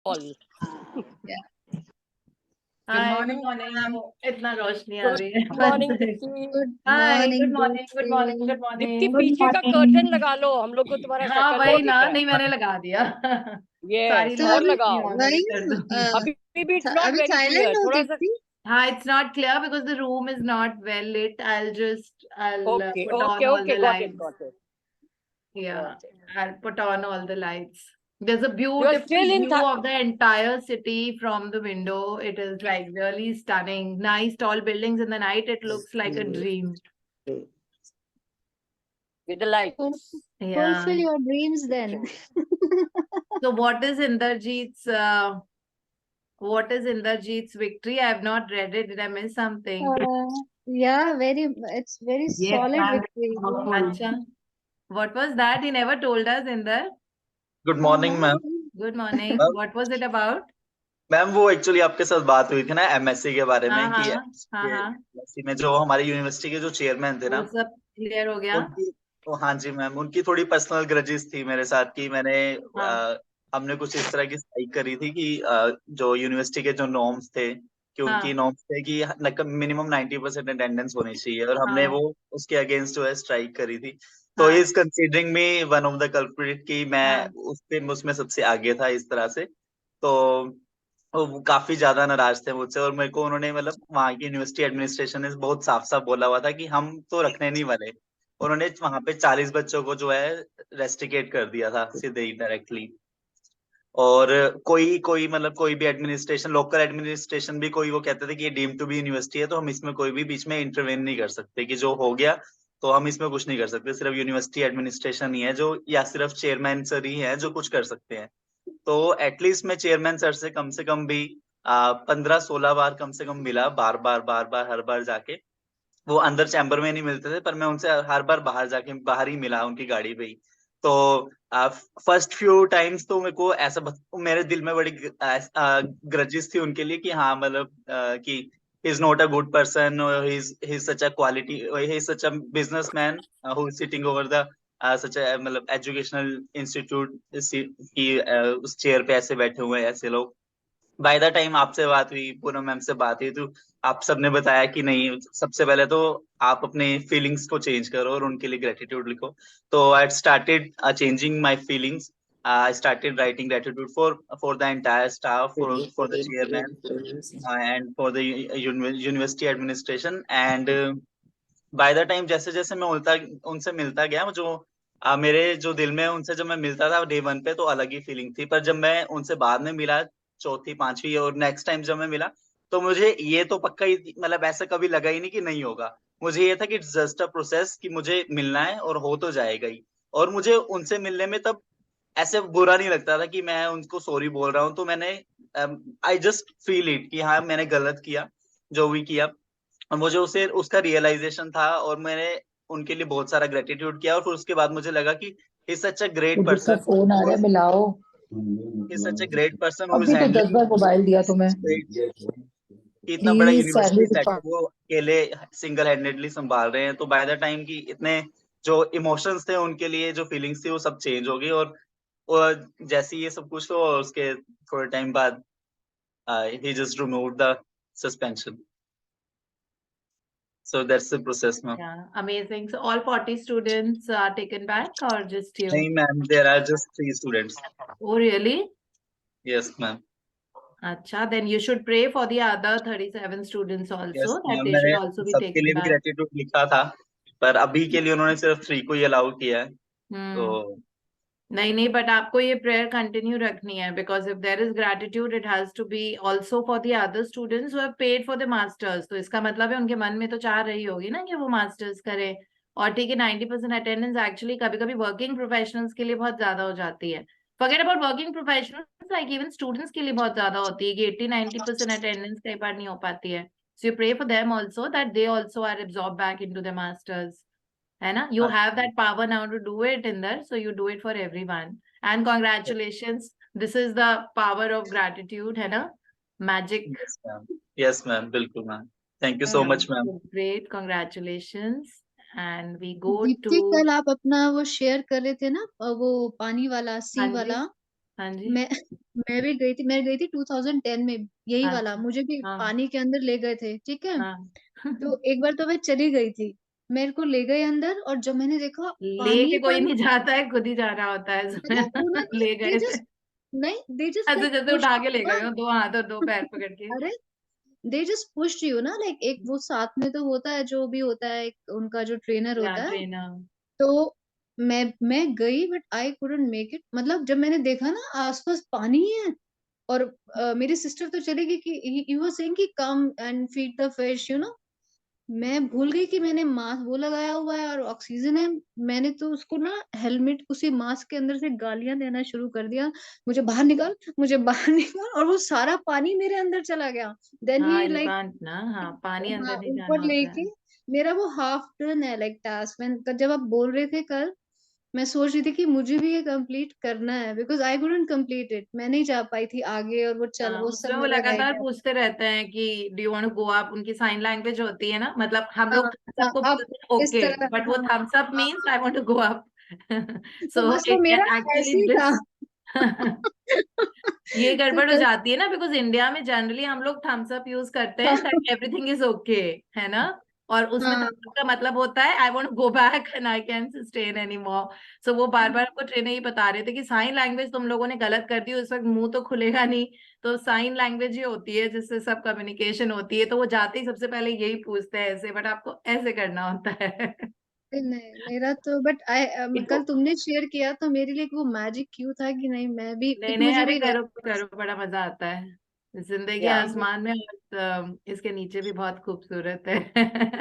all. Good morning. इतना रोशनी आ रही है. Good morning, Dipti. Hi, good morning. Good morning. Good morning. Deepti पीछे का कर्टन लगा लो, हम लोग को तुम्हारा हाँ शक्ल वही ना, दिखे. नहीं मैंने लगा दिया. Yes, सारी और lights लगाओ. on कर दो. अभी भी it's not अभी very clear. silent हो थोड़ा सा. दीप्ति. हाँ, it's not clear because the room is not well lit. I'll Okay, put on okay, all okay, the got lights. it, got it. Yeah, Okay. I'll put on all the lights. There's a You are beautiful still in view of the entire city from the window. It is like really stunning. Nice tall buildings. In the night, it looks like a dream. With the lights. Yeah. Fulfill your dreams then. So what is Inderjeet's victory? I have not read it. Did I miss something? Yeah, it's very solid victory. Acha. What was that? He never told us, Inder. Good morning ma'am. Good morning. What was it about? Ma'am वो actually आपके साथ बात हुई थी ना MSc के बारे में कि हाँ. एमएससी में जो हमारी यूनिवर्सिटी के जो चेयरमैन थे ना, वो सब क्लियर हो गया. उनकी हाँ जी मैम, उनकी थोड़ी पर्सनल ग्रजेस थी मेरे साथ कि मैंने हमने कुछ इस तरह की स्ट्राइक करी थी कि जो यूनिवर्सिटी के जो नॉर्म्स थे कि उनकी नॉर्म्स थे कि मिनिमम 90% अटेंडेंस होनी चाहिए और हमने वो उसके अगेंस्ट जो है स्ट्राइक करी थी. तो is considering me one of the culprit कि मैं उसमें सबसे आगे था इस तरह से. तो वो काफी ज्यादा नाराज थे मुझसे और मेरे को उन्होंने मतलब वहाँ की यूनिवर्सिटी एडमिनिस्ट्रेशन ने बहुत साफ साफ बोला हुआ था कि हम तो रखने नहीं वाले. उन्होंने वहां पे 40 बच्चों को जो है रेस्ट्रिकेट कर दिया था सीधे ही डायरेक्टली. और कोई मतलब कोई भी एडमिनिस्ट्रेशन, लोकल एडमिनिस्ट्रेशन भी कोई वो कहते थे कि ये डीम टू बी यूनिवर्सिटी है तो हम इसमें कोई भी बीच में इंटरवेन नहीं कर सकते कि जो हो गया तो हम इसमें कुछ नहीं कर सकते. सिर्फ यूनिवर्सिटी एडमिनिस्ट्रेशन ही है जो, या सिर्फ चेयरमैन सर ही है जो कुछ कर सकते हैं. तो एटलीस्ट मैं चेयरमैन सर से कम भी 15-16 बार कम से कम मिला, बार हर बार जाके. वो अंदर चैम्बर में नहीं मिलते थे पर मैं उनसे हर बार बाहर ही मिला उनकी गाड़ी पे ही. तो फर्स्ट फ्यू टाइम्स तो मेरे को ऐसा मेरे दिल में बड़ी ग्रजेस थी उनके लिए कि हाँ मतलब कि he is not a good person or he's such a quality, he's such a businessman who is sitting over the such a मतलब एजुकेशनल इंस्टीट्यूट की उस चेयर पे ऐसे बैठे हुए हैं ऐसे लोग. बाय द टाइम आपसे बात हुई, पूनम मैम से बात हुई, तो आप सबने बताया कि नहीं, सबसे पहले तो आप अपने फीलिंग्स को चेंज करो और उनके लिए ग्रेटिट्यूड लिखो. तो I started changing my feelings. I started writing gratitude for the entire staff, for the chairman, and for the university administration. And by the time जैसे जैसे मैं उनसे मिलता गया, जो मेरे जो दिल में उनसे जब मैं मिलता था डे 1 पे तो अलग ही फीलिंग थी, पर जब मैं उनसे बाद में मिला चौथी पांचवी और नेक्स्ट टाइम जब मैं मिला तो मुझे ये तो पक्का ही मतलब ऐसा कभी लगा ही नहीं कि नहीं होगा. मुझे ये था कि इट्स जस्ट अ प्रोसेस कि मुझे मिलना है और हो तो जाएगा ही. और मुझे उनसे मिलने में तब ऐसे बुरा नहीं लगता था कि मैं उनको सॉरी बोल रहा हूँ. तो मैंने आई जस्ट फील इट कि हाँ मैंने गलत किया जो भी किया, और मुझे उसे उसका रियलाइजेशन था और मैंने उनके लिए बहुत सारा ग्रेटिट्यूड किया. और फिर उसके बाद मुझे लगा कि he is such a great person. Phone आ रहा है, मिलाओ. He is such a great person who is अभी तो 10 बार मोबाइल दिया तुम्हें. इतना बड़ा यूनिवर्सिटी सेक्टर वो अकेले सिंगल हैंडेडली संभाल रहे हैं. तो बाय द टाइम की इतने जो इमोशंस थे उनके लिए, जो फीलिंग्स थी वो सब चेंज हो गई. और जैसे ये सब कुछ हो उसके थोड़े टाइम बाद he just removed the suspension. So that's the process, ma'am. Yeah, amazing. So all 40 students are taken back or just you? No, ma'am, there are just 3 students. Oh, really? Yes, ma'am. Acha, then you should pray for the other 37 students also, Yes, that ma'am. they should मैंने also be सबके taken लिए भी back. gratitude लिखा था, पर अभी के लिए उन्होंने सिर्फ 3 को ही अलाउ किया है. तो नहीं, but आपको ये prayer continue रखनी है, because if there is gratitude, it has to be also for the other students who have paid for the masters. तो इसका मतलब है उनके मन में तो चाह रही होगी ना कि वो मास्टर्स करे. और ठीक है, 90% अटेंडेंस एक्चुअली कभी-कभी वर्किंग प्रोफेशनल्स के लिए बहुत ज्यादा हो जाती है. Forget about working professionals, like even students के लिए बहुत ज्यादा होती है कि 80-90% अटेंडेंस कई बार नहीं हो पाती है. So you pray for them also that they also are absorbed back into the masters. है ना? You have that power now to do it in there, so you do it for everyone. And congratulations, this is the power of gratitude, है ना? Magic. Yes, ma'am. बिल्कुल, ma'am. Thank you so much, ma'am. Great, congratulations. And we go Deepti, to. कल आप अपना वो share कर रहे थे ना, वो पानी वाला सी वाला. हाँ जी। मैं भी गई थी, मैं गई थी 2010 में, यही वाला, अच्छा। मुझे भी हाँ पानी के अंदर ले गए थे, ठीक है। हाँ। तो एक बार तो मैं चली गई थी, मेरे को ले गए अंदर, और जब मैंने देखा लेके पानी कोई पानी, नहीं जाता है, खुद ही जाना होता है मतलब इसमें। उन्होंने ले दे गए थे जस्ट, नहीं दे जस्ट ऐसे लाइक जैसे पुश, उठा के ले गए हो, दो हाथ और दो पैर पकड़ के। अरे दे जस्ट पुश यू ना, लाइक एक वो साथ में तो होता है, जो भी होता है, एक उनका जो ट्रेनर या होता है। ट्रेनर। तो मैं गई, but I couldn't make it, मतलब जब मैंने देखा ना आसपास पानी है, और मेरी सिस्टर तो चली गई कि यू वर सेइंग कि come and feed the fish, you know. मैं भूल गई कि मैंने मास्क वो लगाया हुआ है और ऑक्सीजन है। मैंने तो उसको ना हेलमेट, उसी मास्क के अंदर से गालियां देना शुरू कर दिया, मुझे बाहर निकाल, मुझे बाहर निकाल, और वो सारा पानी मेरे अंदर चला गया। देन हाँ ही यू लाइक, कांट ना, हाँ पानी हाँ अंदर नहीं ऊपर जाना होता लेके, है। मेरा वो हाफ डन है लाइक टास्क। मैं जब आप बोल रहे थे कल, मैं सोच रही थी कि मुझे भी ये कंप्लीट करना है, because I couldn't complete it, मैं नहीं जा पाई थी आगे, और हाँ वो सब उसमें वो मेरा रह लगातार गया। पूछते रहते हैं कि do you want to go up, उनकी साइन लैंग्वेज होती है ना, मतलब हम हाँ लोग हाँ, सबको आप बोलते हैं इस ओके, तरह, बट वो हाँ थम्स अप हाँ means I want to go up. तो सो बस वो इट मेरा कैन ऐसे एक्चुअली ही था। दिस। ये तो गड़बड़ हो कल, जाती है ना, बिकॉज इंडिया में जनरली हम लोग थम्स अप यूज करते हैं हाँ दैट एवरीथिंग इज ओके, है ना। और उसमें हाँ, थम्स अप का मतलब होता है I want go back and I can sustain any more. So वो बार बार हमको ट्रेनर ही बता रहे थे कि साइन लैंग्वेज तुम लोगों ने गलत कर दी, उस वक्त मुंह तो खुलेगा नहीं, तो साइन लैंग्वेज ही होती है जिससे सब कम्युनिकेशन होती है। तो वो जाते ही सबसे पहले यही पूछते हैं ऐसे, बट आपको ऐसे करना होता है। नहीं मेरा तो, बट आई, कल तुमने शेयर किया तो मेरे लिए वो मैजिक क्यों था कि नहीं, मैं भी, नहीं क्योंकि नहीं, मुझे अरे भी करो रहता करो, बड़ा मजा आता है। जिंदगी Yeah. आसमान में और इसके नीचे भी बहुत खूबसूरत है।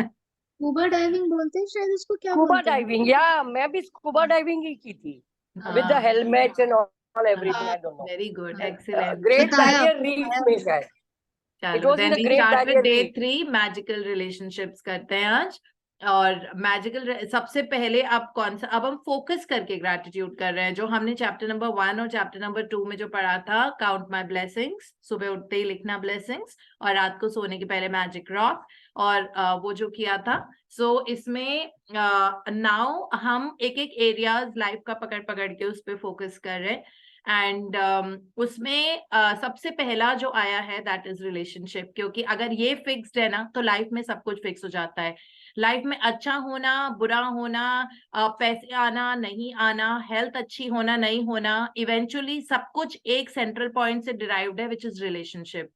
स्कूबा डाइविंग बोलते हैं शायद उसको, क्या स्कूबा बोलते हैं? डाइविंग, या मैं भी स्कूबा डाइविंग ही की थी विद द हाँ हेलमेट एंड ऑल एवरीथिंग, हाँ, I don't know. Very good, excellent. Great बताया बैरियर रीफ बताया में मुझे। शायद, इट चलो was in then the we great start with barrier day reef. 3, magical relationships करते हैं आज। और मैजिकल सबसे पहले अब कौन सा, अब हम फोकस करके ग्रैटिट्यूड कर रहे हैं, जो हमने चैप्टर नंबर 1 और चैप्टर नंबर 2 में जो पढ़ा था, काउंट माई ब्लेसिंग्स, सुबह उठते ही लिखना ब्लेसिंग्स, और रात को सोने के पहले मैजिक रॉक, और वो जो किया था। सो इसमें नाउ हम एक एक एरियाज लाइफ का पकड़ पकड़ के उस पर फोकस कर रहे हैं। एंड उसमें सबसे पहला जो आया है दैट इज रिलेशनशिप, क्योंकि अगर ये फिक्स्ड है ना तो लाइफ में सब कुछ फिक्स हो जाता है। लाइफ में अच्छा होना, बुरा होना, पैसे आना नहीं आना, हेल्थ अच्छी होना नहीं होना, इवेंचुअली सब कुछ एक सेंट्रल पॉइंट से डिराइव्ड है, विच इज रिलेशनशिप।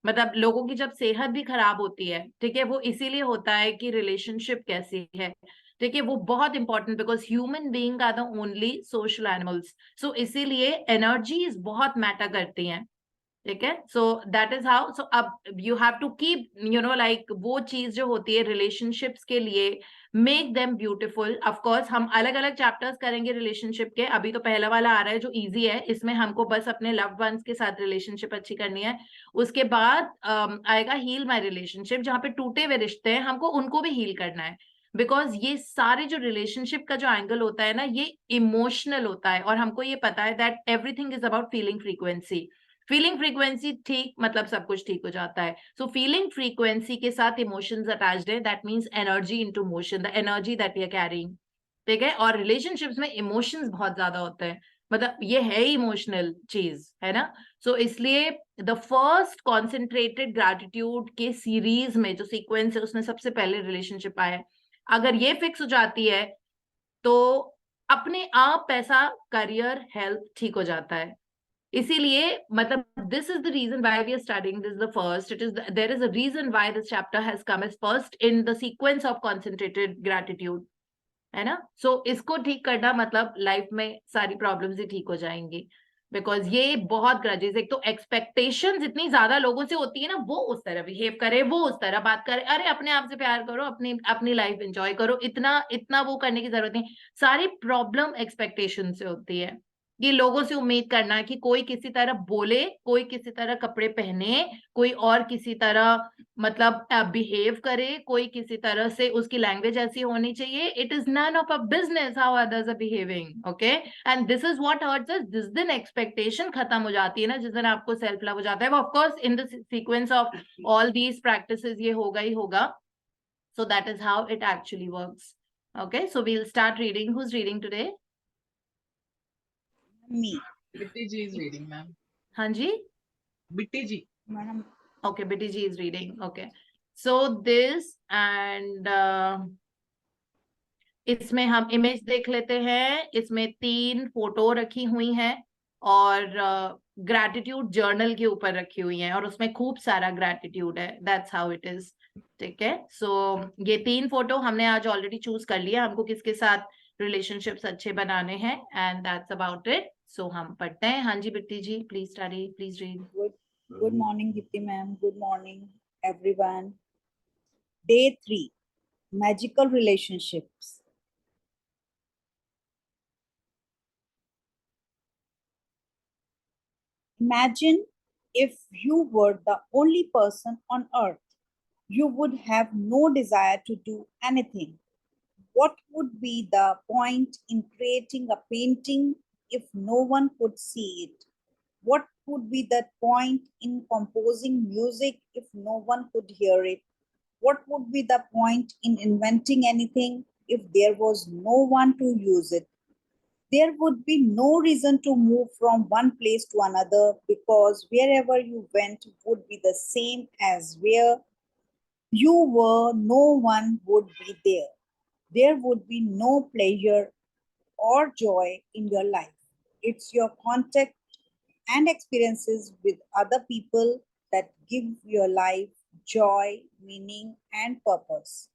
मतलब लोगों की जब सेहत भी खराब होती है, ठीक है, वो इसीलिए होता है कि रिलेशनशिप कैसी है, ठीक है, वो बहुत important, because human being are the only social animals. So इसीलिए एनर्जीज बहुत मैटर करती हैं, ठीक है। So that is how, so अब you have to keep you know like वो चीज जो होती है रिलेशनशिप्स के लिए, make them beautiful. Of course हम अलग अलग चैप्टर्स करेंगे रिलेशनशिप के, अभी तो पहला वाला आ रहा है जो इजी है, इसमें हमको बस अपने लव्ड वंस के साथ रिलेशनशिप अच्छी करनी है। उसके बाद आएगा हील माई रिलेशनशिप, जहाँ पे टूटे हुए रिश्ते हैं हमको उनको भी हील करना है, बिकॉज ये सारे जो रिलेशनशिप का जो एंगल होता है ना, ये इमोशनल होता है, और हमको ये पता है that everything is about feeling frequency. Feeling frequency ठीक, मतलब सब कुछ ठीक हो जाता है। सो फीलिंग फ्रीक्वेंसी के साथ इमोशंस अटैच्ड है, that means energy into motion, the energy that we are carrying, ठीक है। और रिलेशनशिप्स में इमोशंस बहुत ज्यादा होते हैं, मतलब ये है इमोशनल चीज, है ना। सो इसलिए द फर्स्ट कॉन्सेंट्रेटेड ग्रैटिट्यूड के सीरीज में जो सीक्वेंस है उसमें सबसे पहले रिलेशनशिप आया है। अगर ये फिक्स हो जाती है तो अपने आप पैसा, करियर, हेल्थ ठीक हो जाता है। इसीलिए मतलब this is the reason why we are studying this the first, it is there is a reason why this chapter has come as first in the sequence of concentrated gratitude, है ना। सो इसको ठीक करना मतलब लाइफ में सारी problems ही ठीक हो जाएंगी, बिकॉज ये बहुत ग्रजेस, एक तो एक्सपेक्टेशंस इतनी ज्यादा लोगों से होती है ना, वो उस तरह बिहेव करे, वो उस तरह बात करे, अरे अपने आप से प्यार करो, अपनी अपनी लाइफ एंजॉय करो, इतना इतना वो करने की जरूरत नहीं। सारी प्रॉब्लम एक्सपेक्टेशन से होती है, ये लोगों से उम्मीद करना कि कोई किसी तरह बोले, कोई किसी तरह कपड़े पहने, कोई और किसी तरह मतलब बिहेव करे, कोई किसी तरह से उसकी लैंग्वेज ऐसी होनी चाहिए। It is none of a business how others are behaving, okay. And this is what hurts us. जिस दिन एक्सपेक्टेशन खत्म हो जाती है ना, जिस दिन आपको सेल्फ लव हो जाता है, of course in the sequence of all these practices ये होगा ही होगा। सो that is how it actually works, okay, so we'll start reading. Who's reading today? Me. Bitty Ji is reading, ma'am. हाँ जी, Bitty Ji. Madam, okay, Bitty Ji is reading. Okay, so this and इसमें हम image देख लेते हैं. इसमें 3 photo रखी हुई हैं और ग्रैटिट्यूड जर्नल के ऊपर रखी हुई हैं और उसमें खूब सारा ग्रैटिट्यूड है. That's how it is. ठीक है. सो ये 3 फोटो हमने आज ऑलरेडी चूज कर लिया हमको किसके साथ रिलेशनशिप्स अच्छे बनाने हैं. And that's about it. So हम पढ़ते हैं. हाँ जी Bitti ji, please study, please read. good morning, Giti ma'am. Good morning, everyone. Day 3, magical relationships. Imagine if you were the only person on earth. You would have no desire to do anything. What would be the point in creating a painting if no one could see it? What would be the point in composing music if no one could hear it? What would be the point in inventing anything if there was no one to use it? There would be no reason to move from one place to another because wherever you went would be the same as where you were, no one would be there. There would be no pleasure or joy in your life. It's your contact and experiences with other people that give your life joy, meaning, and purpose.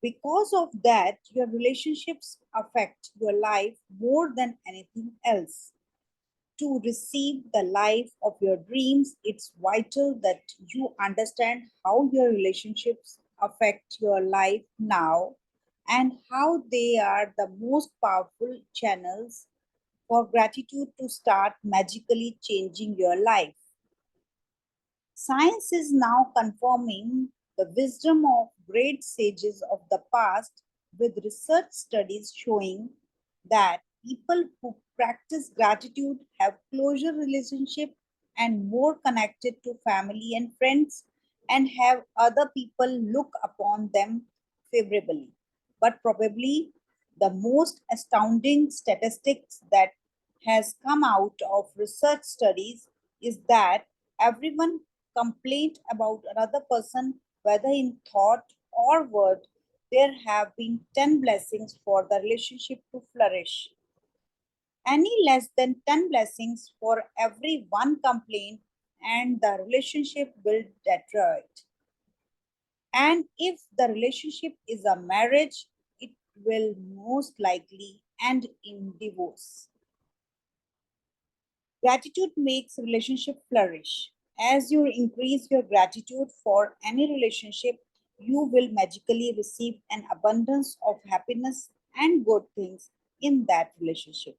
Because of that, your relationships affect your life more than anything else. To receive the life of your dreams, it's vital that you understand how your relationships affect your life now and how they are the most powerful channels for gratitude to start magically changing your life. Science is now confirming the wisdom of great sages of the past with research studies showing that people who practice gratitude have closer relationship and more connected to family and friends and have other people look upon them favorably. But probably the most astounding statistics that has come out of research studies is that everyone complained about another person, whether in thought or word, there have been 10 blessings for the relationship to flourish. Any less than 10 blessings for every one complaint, and the relationship will deteriorate. And if the relationship is a marriage, it will most likely end in divorce. Gratitude makes relationship flourish. As you increase your gratitude for any relationship, you will magically receive an abundance of happiness and good things in that relationship.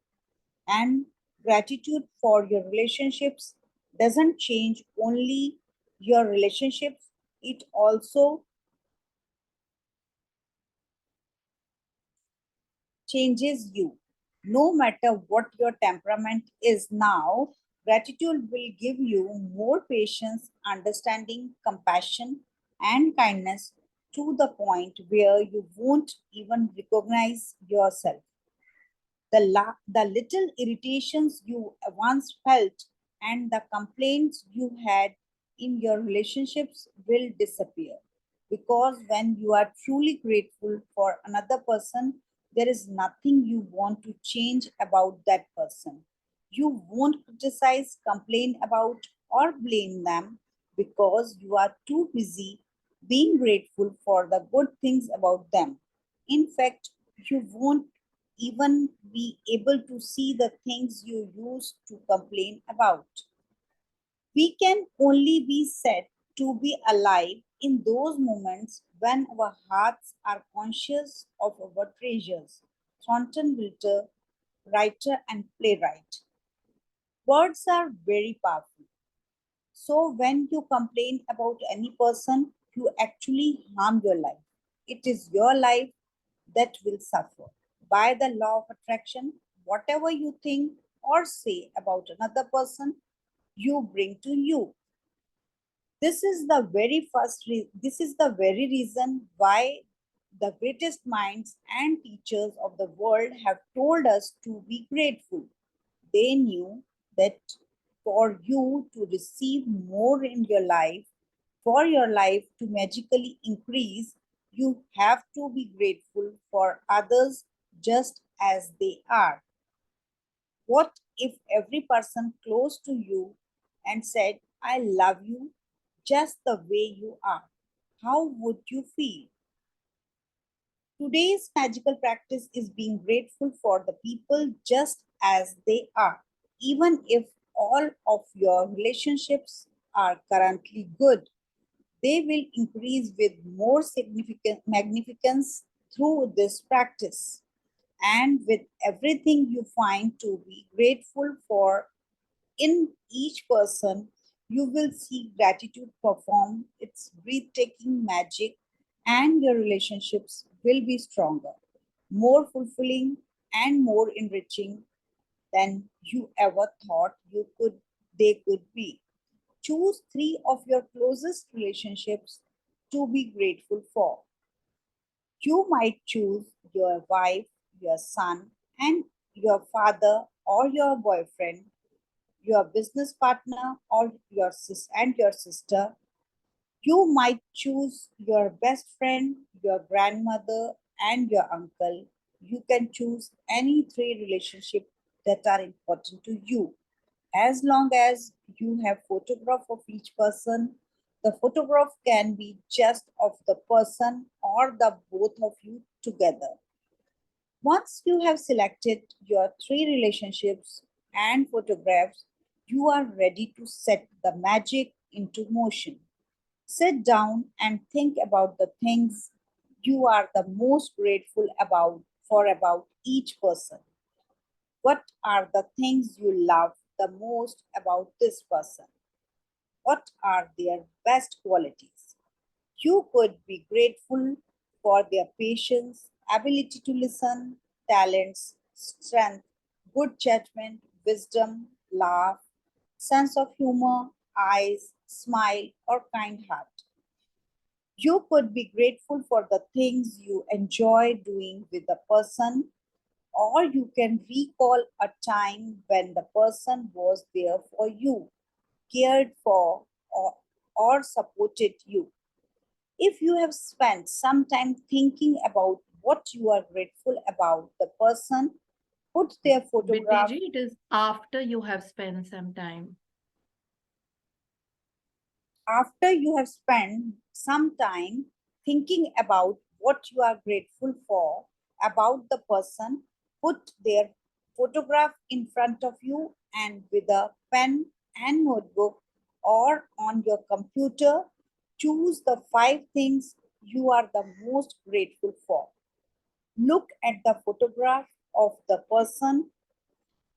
And gratitude for your relationships doesn't change only your relationships, it also changes you. No matter what your temperament is now, gratitude will give you more patience, understanding, compassion, and kindness to the point where you won't even recognize yourself. The little irritations you once felt and the complaints you had in your relationships will disappear. Because when you are truly grateful for another person, there is nothing you want to change about that person. You won't criticize, complain about, or blame them because you are too busy being grateful for the good things about them. In fact, you won't even be able to see the things you used to complain about. We can only be said to be alive in those moments when our hearts are conscious of our treasures. Thornton Wilder, writer and playwright. Words are very powerful. So when you complain about any person, you actually harm your life. It is your life that will suffer. By the law of attraction, whatever you think or say about another person, you bring to you. This is the very reason why the greatest minds and teachers of the world have told us to be grateful. they knew that for you to receive more in your life, for your life to magically increase, you have to be grateful for others just as they are. What if every person close to you and said, I love you just the way you are? How would you feel? Today's magical practice is being grateful for the people just as they are. Even if all of your relationships are currently good, they will increase with more significant magnificence through this practice. And with everything you find to be grateful for in each person, you will see gratitude perform its breathtaking magic, and your relationships will be stronger, more fulfilling, and more enriching than you ever thought they could be. Choose three of your closest relationships to be grateful for. You might choose your wife, your son, and your father or your boyfriend, your business partner or your sister. You might choose your best friend, your grandmother, and your uncle. You can choose any three relationships that are important to you. As long as you have photograph of each person, the photograph can be just of the person or the both of you together. Once you have selected your three relationships and photographs, you are ready to set the magic into motion. Sit down and think about the things you are the most grateful about each person. What are the things you love the most about this person? What are their best qualities? You could be grateful for their patience, ability to listen, talents, strength, good judgment, wisdom, laugh, sense of humor, eyes, smile, or kind heart. You could be grateful for the things you enjoy doing with the person, or you can recall a time when the person was there for you, cared for, or supported you. If you have spent some time thinking about what you are grateful about the person, put their Bitti photograph ji, it is after you have spent some time. after you have spent some time thinking about what you are grateful for about the person, put their photograph in front of you and with a pen and notebook or on your computer, choose the 5 things you are the most grateful for. Look at the photograph of the person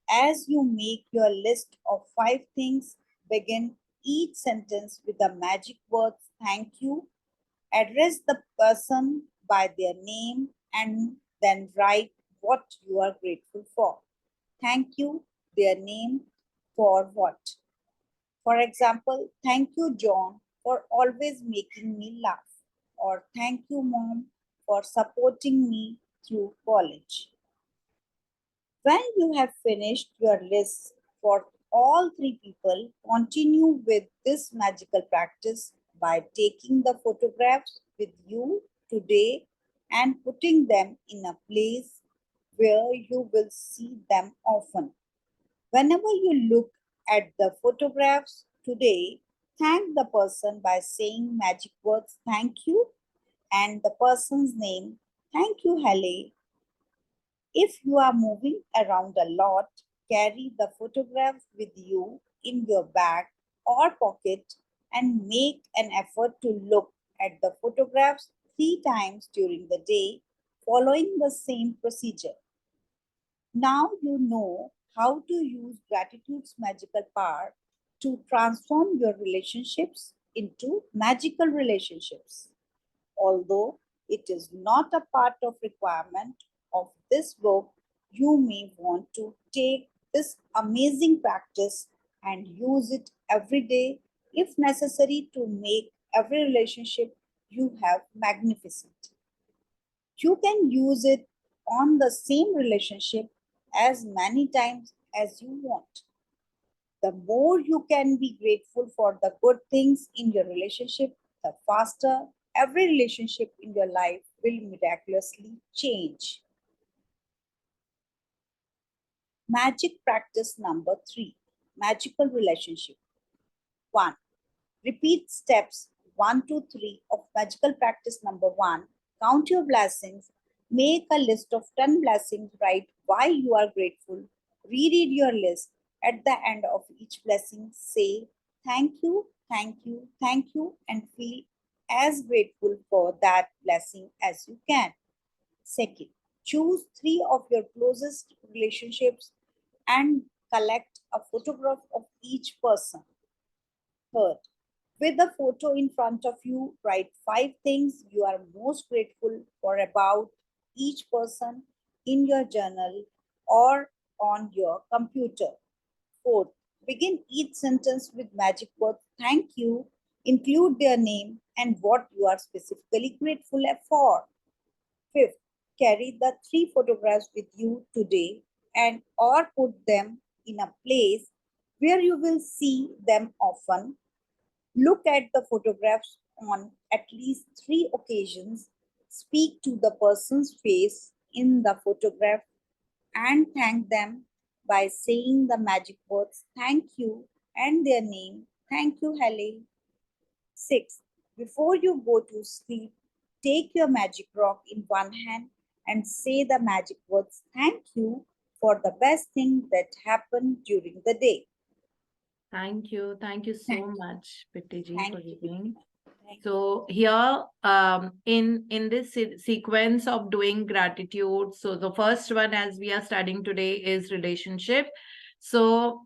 as you make your list of 5 things. Begin each sentence with the magic words thank you. Address the person by their name and then write what you are grateful for. Thank you, their name, for what? For example, thank you, John, for always making me laugh. Or thank you, Mom, for supporting me through college. When you have finished your list for all 3 people, continue with this magical practice by taking the photographs with you today and putting them in a place where you will see them often. Whenever you look at the photographs today, thank the person by saying magic words thank you and the person's name. Thank you, Halle. If you are moving around a lot, carry the photograph with you in your bag or pocket and make an effort to look at the photographs 3 times during the day, following the same procedure. Now you know how to use gratitude's magical power to transform your relationships into magical relationships. Although it is not a part of requirement of this book, you may want to take this amazing practice and use it every day if necessary to make every relationship you have magnificent. You can use it on the same relationship as many times as you want. The more you can be grateful for the good things in your relationship, the faster every relationship in your life will miraculously change. Magic practice number 3, magical relationship. 1. Repeat steps 1 to 3 of magical practice number 1. Count your blessings. Make a list of 10 blessings. Write why you are grateful. Reread your list. At the end of each blessing, say thank you, thank you, thank you, and feel as grateful for that blessing as you can. Second, choose 3 of your closest relationships and collect a photograph of each person. Third, with the photo in front of you, write 5 things you are most grateful for about each person in your journal or on your computer. Fourth, begin each sentence with magic word thank you. Include their name and what you are specifically grateful for. Fifth, carry the 3 photographs with you today and or put them in a place where you will see them often. Look at the photographs on at least 3 occasions. Speak to the person's face in the photograph and thank them by saying the magic words thank you and their name. Thank you, Halle. 6. Before you go to sleep, take your magic rock in one hand and say the magic words thank you for the best thing that happened during the day. Thank you so Thank you. much, Pitti ji, Thank for you. giving. Thank you. So here, in this sequence of doing gratitude, so the first one as we are studying today is relationship. So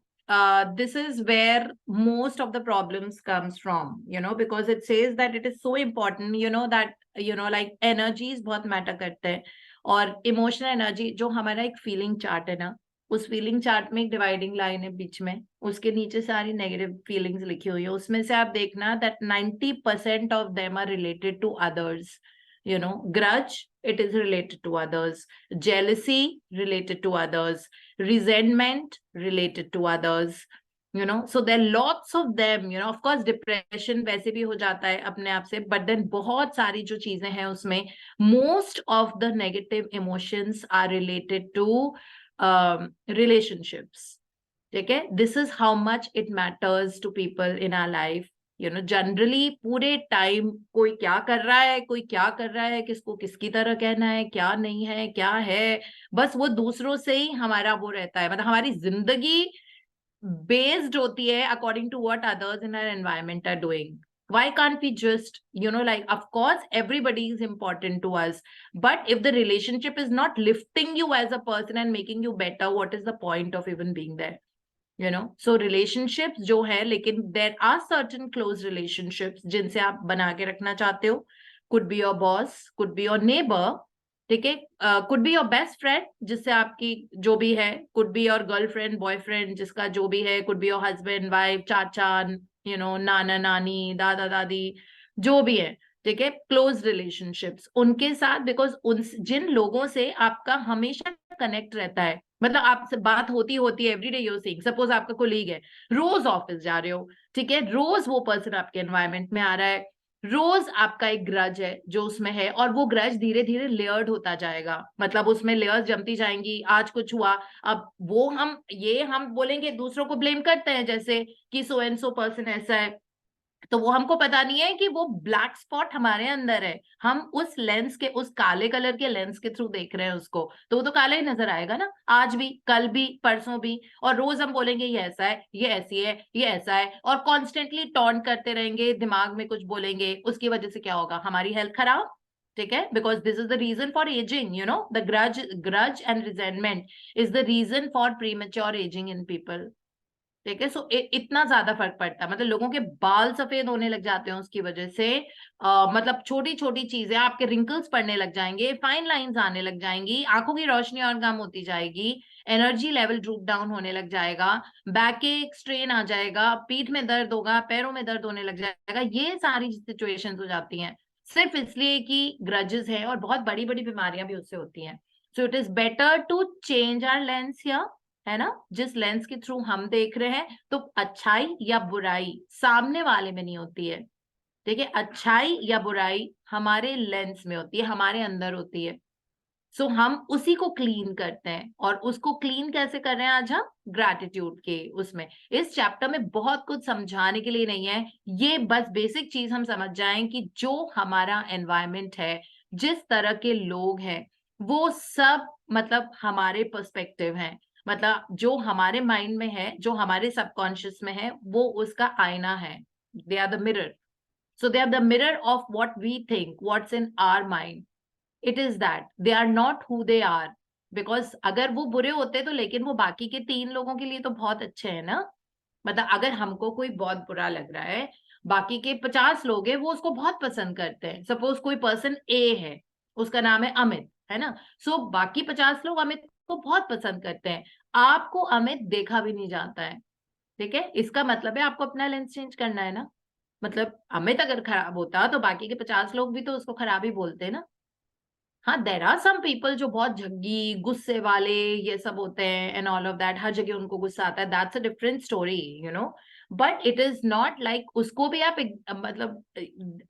this is where most of the problems comes from, you know, because it says that it is so important, you know, that like energies बहुत matter करते हैं और emotional energy जो हमारा एक feeling chart है ना, उस फीलिंग चार्ट में एक डिवाइडिंग लाइन है बीच में, उसके नीचे सारी नेगेटिव फीलिंग्स लिखी हुई है, उसमें से आप देखना that 90% of them are related to others. You know, grudge, it is related to others. Jealousy, related to others. Resentment, related to others. You know, so there are lots of them. You know, of course, depression वैसे भी हो जाता है अपने आप से, but then बहुत सारी जो चीजें हैं उसमें, most of the negative emotions are related to relationships. ठीक है, this is how much it matters to people in our life. You know, generally पूरे टाइम कोई क्या कर रहा है, कोई क्या कर रहा है, किसको किसकी तरह कहना है, क्या नहीं है, क्या है, बस वो दूसरों से ही हमारा वो रहता है. मतलब हमारी जिंदगी बेस्ड होती है according to what others in our environment are doing. Why can't we just, you know, like, of course everybody is important to us, but if the relationship is not lifting you as a person and making you better, what is the point of even being there? You know, so relationships जो है, लेकिन there are certain close relationships जिनसे आप बना के रखना चाहते हो. Could be your boss, could be your neighbor, ठीक है, could be your best friend जिससे आपकी जो भी है, could be your girlfriend, boyfriend जिसका जो भी है, could be your husband, wife, चाचा, you know, नाना नानी, दादा दादी, जो भी है, ठीक है, क्लोज रिलेशनशिप्स उनके साथ, बिकॉज उन जिन लोगों से आपका हमेशा कनेक्ट रहता है, मतलब आपसे बात होती है एवरीडे, यूर सीइंग, सपोज आपका कोलीग है, रोज ऑफिस जा रहे हो, ठीक है, रोज वो पर्सन आपके एनवायरमेंट में आ रहा है, रोज आपका एक ग्रज है जो उसमें है, और वो ग्रज धीरे धीरे लेयर्ड होता जाएगा, मतलब उसमें लेयर्स जमती जाएंगी. आज कुछ हुआ, अब वो हम बोलेंगे, दूसरों को ब्लेम करते हैं, जैसे कि सो एंड सो पर्सन ऐसा है, तो वो हमको पता नहीं है कि वो ब्लैक स्पॉट हमारे अंदर है, हम उस लेंस के, उस काले कलर के लेंस के थ्रू देख रहे हैं उसको, तो वो तो काला ही नजर आएगा ना, आज भी, कल भी, परसों भी, और रोज हम बोलेंगे ये ऐसा है, ये ऐसी है, ये ऐसा है, और कॉन्स्टेंटली टॉन्ट करते रहेंगे, दिमाग में कुछ बोलेंगे, उसकी वजह से क्या होगा, हमारी हेल्थ खराब. ठीक है, because this is the reason for ageing, you know, the grudge and resentment is the reason for premature aging in people. ठीक है, सो इतना ज्यादा फर्क पड़ता है, मतलब लोगों के बाल सफेद होने लग जाते हैं उसकी वजह से, मतलब छोटी छोटी चीजें, आपके रिंकल्स पड़ने लग जाएंगे, फाइन लाइंस आने लग जाएंगी, आंखों की रोशनी और कम होती जाएगी, एनर्जी लेवल ड्रूप डाउन होने लग जाएगा, बैक एक स्ट्रेन आ जाएगा, पीठ में दर्द होगा, पैरों में दर्द होने लग जाएगा, ये सारी सिचुएशंस हो जाती हैं सिर्फ इसलिए कि ग्रजेस है, और बहुत बड़ी बड़ी बीमारियां भी उससे होती हैं. So it is better to change our lens here. है ना, जिस लेंस के थ्रू हम देख रहे हैं, तो अच्छाई या बुराई सामने वाले में नहीं होती है, ठीक है, अच्छाई या बुराई हमारे लेंस में होती है, हमारे अंदर होती है। सो हम उसी को क्लीन करते हैं, और उसको क्लीन कैसे कर रहे हैं आज हम, ग्रैटिट्यूड के उसमें। इस चैप्टर में बहुत कुछ समझाने के लिए नहीं है, ये बस बेसिक चीज हम समझ जाएं कि जो हमारा एनवायरमेंट है, जिस तरह के लोग हैं, वो सब मतलब हमारे पर्सपेक्टिव हैं, मतलब जो हमारे माइंड में है, जो हमारे सबकॉन्शियस में है, वो उसका आईना है, they are the mirror. So they are the mirror of what we think, what's in our mind. It is that they are not who they are. Because अगर वो बुरे होते तो लेकिन वो बाकी के 3 लोगों के लिए तो बहुत अच्छे हैं ना। मतलब अगर हमको कोई बहुत बुरा लग रहा है, बाकी के 50 लोग हैं वो उसको बहुत पसंद करते हैं। सपोज कोई पर्सन ए है, उसका नाम है अमित, है ना, सो बाकी 50 लोग अमित को बहुत पसंद करते हैं, आपको अमित देखा भी नहीं जाता है, ठीक है, इसका मतलब है आपको अपना लेंस चेंज करना है ना। मतलब अमित अगर खराब होता तो बाकी के 50 लोग भी तो उसको खराब ही बोलते ना। हाँ, देर आर सम पीपल जो बहुत झग्गी गुस्से वाले ये सब होते हैं एंड ऑल ऑफ दैट, हर जगह उनको गुस्सा आता है, that's a different story, you know, but it is not like उसको भी आप मतलब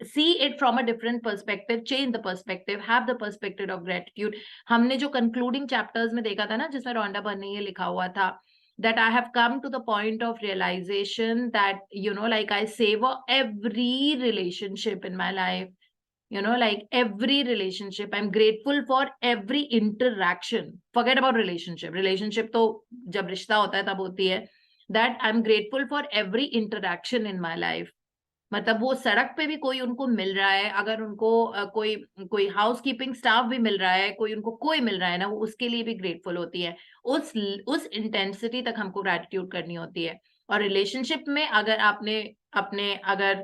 see it from a different perspective, change the perspective, have the perspective of gratitude. हमने जो कंक्लूडिंग चैप्टर्स में देखा था ना, जिसमें रोंडा बर्नी ये लिखा हुआ था, that I have come to the point of realization that, you know, like I savor every relationship in my life, you know, like every relationship, I'm grateful for every interaction, forget about relationship तो जब रिश्ता होता है तब होती है, that I'm grateful for every interaction in my life। मतलब वो सड़क पे भी कोई उनको मिल रहा है, अगर उनको कोई कोई हाउस कीपिंग स्टाफ भी मिल रहा है, कोई उनको कोई मिल रहा है ना, वो उसके लिए भी ग्रेटफुल होती है। उस इंटेंसिटी तक हमको ग्रैटिट्यूड करनी होती है। और रिलेशनशिप में अगर आपने अपने अगर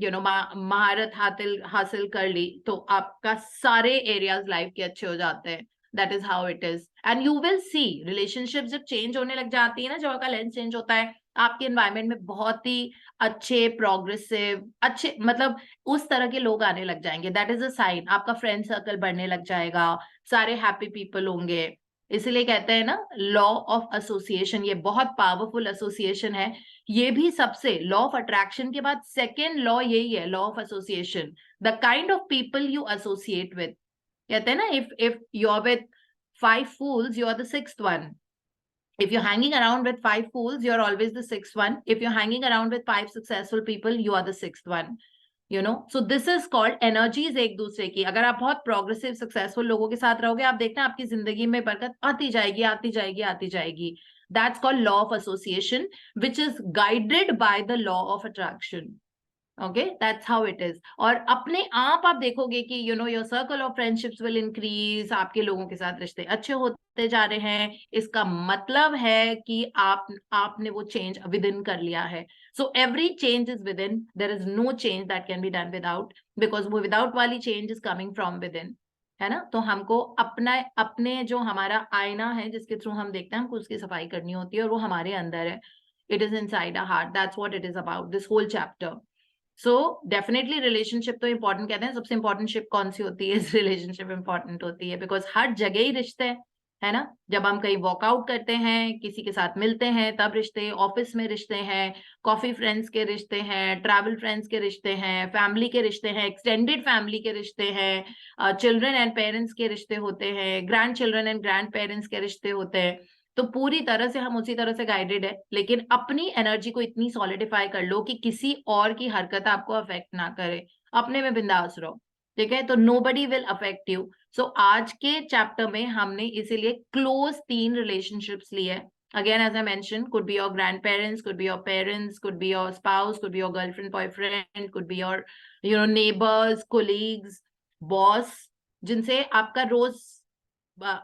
यू नो महारत हासिल कर ली, तो आपका सारे एरियाज लाइफ के अच्छे हो जाते हैं। That is how it is, and you will C relationship जब चेंज होने लग जाती है ना, जब आपका लेंस चेंज होता है, आपके एनवायरमेंट में बहुत ही अच्छे प्रोग्रेसिव अच्छे मतलब उस तरह के लोग आने लग जाएंगे। दैट इज अ साइन, आपका फ्रेंड सर्कल बढ़ने लग जाएगा, सारे हैप्पी पीपल होंगे। इसलिए कहते हैं ना लॉ ऑफ एसोसिएशन, ये बहुत पावरफुल एसोसिएशन है। ये भी सबसे लॉ ऑफ अट्रैक्शन के बाद सेकेंड लॉ यही है, law of association, the kind of people you associate with. कहते हैं ना if you are with 5 fools, you are the 6th one. If you're hanging around with 5 fools, you're always the 6th one. If you're hanging around with 5 successful people, you are the 6th one. You know, so this is called energies एक दूसरे की। अगर आप बहुत progressive successful लोगों के साथ रहोगे, आप देखना आपकी जिंदगी में बरकत आती जाएगी आती जाएगी आती जाएगी। That's called law of association, which is guided by the law of attraction. Okay, that's how it is. और अपने आप देखोगे कि you know your circle of friendships will increase, आपके लोगों के साथ रिश्ते अच्छे होते जा रहे हैं, इसका मतलब है कि आपने वो चेंज विद इन कर लिया है। So every change is within, there is no change that can be done without, because वो without वाली change is coming from within, है ना। तो हमको अपने जो हमारा आईना है जिसके थ्रू हम देखते हैं, हमको उसकी सफाई करनी होती है, और वो हमारे अंदर है। It is inside our heart. That's what it is about, this whole chapter. So definitely relationship तो इंपॉर्टेंट कहते हैं, सबसे इंपॉर्टेंट शिप कौन सी होती है, रिलेशनशिप इंपॉर्टेंट होती है, बिकॉज हर जगह ही रिश्ते है ना। जब हम कहीं वॉकआउट करते हैं, किसी के साथ मिलते हैं, तब रिश्ते, ऑफिस में रिश्ते हैं, कॉफी फ्रेंड्स के रिश्ते हैं, ट्रैवल फ्रेंड्स के रिश्ते हैं, फैमिली के रिश्ते हैं, एक्सटेंडेड फैमिली के रिश्ते हैं, चिल्ड्रन एंड पेरेंट्स के रिश्ते होते हैं, grand children and grand parents के रिश्ते होते हैं। तो पूरी तरह से हम उसी तरह से गाइडेड है, लेकिन अपनी एनर्जी को इतनी सॉलिडिफाई कर लो कि किसी और की हरकत आपको अफेक्ट ना करे, अपने में बिंदास रहो, ठीक है। तो नोबडी विल अफेक्ट यू। सो आज के चैप्टर में हमने इसीलिए क्लोज 3 रिलेशनशिप्स लिए। Again, as I mentioned, could be your grandparents, could be your parents, could be your spouse, could be your girlfriend, boyfriend, could be your, you know, neighbors, colleagues, boss, जिनसे आपका रोज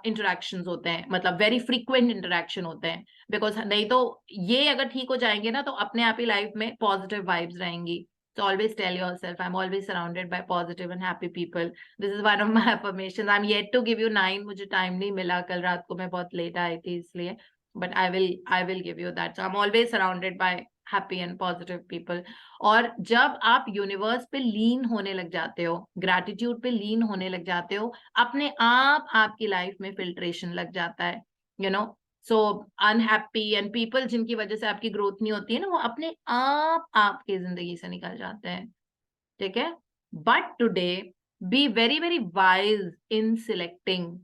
interactions होते हैं, मतलब very frequent interaction होते हैं। Because नहीं तो ये अगर ठीक हो जाएंगे ना, तो अपने आप ही लाइफ में पॉजिटिव वाइब्स रहेंगी। So always tell yourself, I'm always surrounded by positive and happy people. This is one of my affirmations. I'm yet to give you 9. मुझे टाइम नहीं मिला, कल रात को मैं बहुत लेट आई थी इसलिए, but I will give you that. So I'm always surrounded by happy and positive people. और जब आप यूनिवर्स पे लीन होने लग जाते हो, ग्रैटिट्यूड पे लीन होने लग जाते हो, अपने आप आपकी लाइफ में फिल्ट्रेशन लग जाता है, you know. So unhappy and people जिनकी वजह से आपकी ग्रोथ नहीं होती है ना, वो अपने आप आपकी जिंदगी से निकल जाते हैं, ठीक है। But today be very very wise in selecting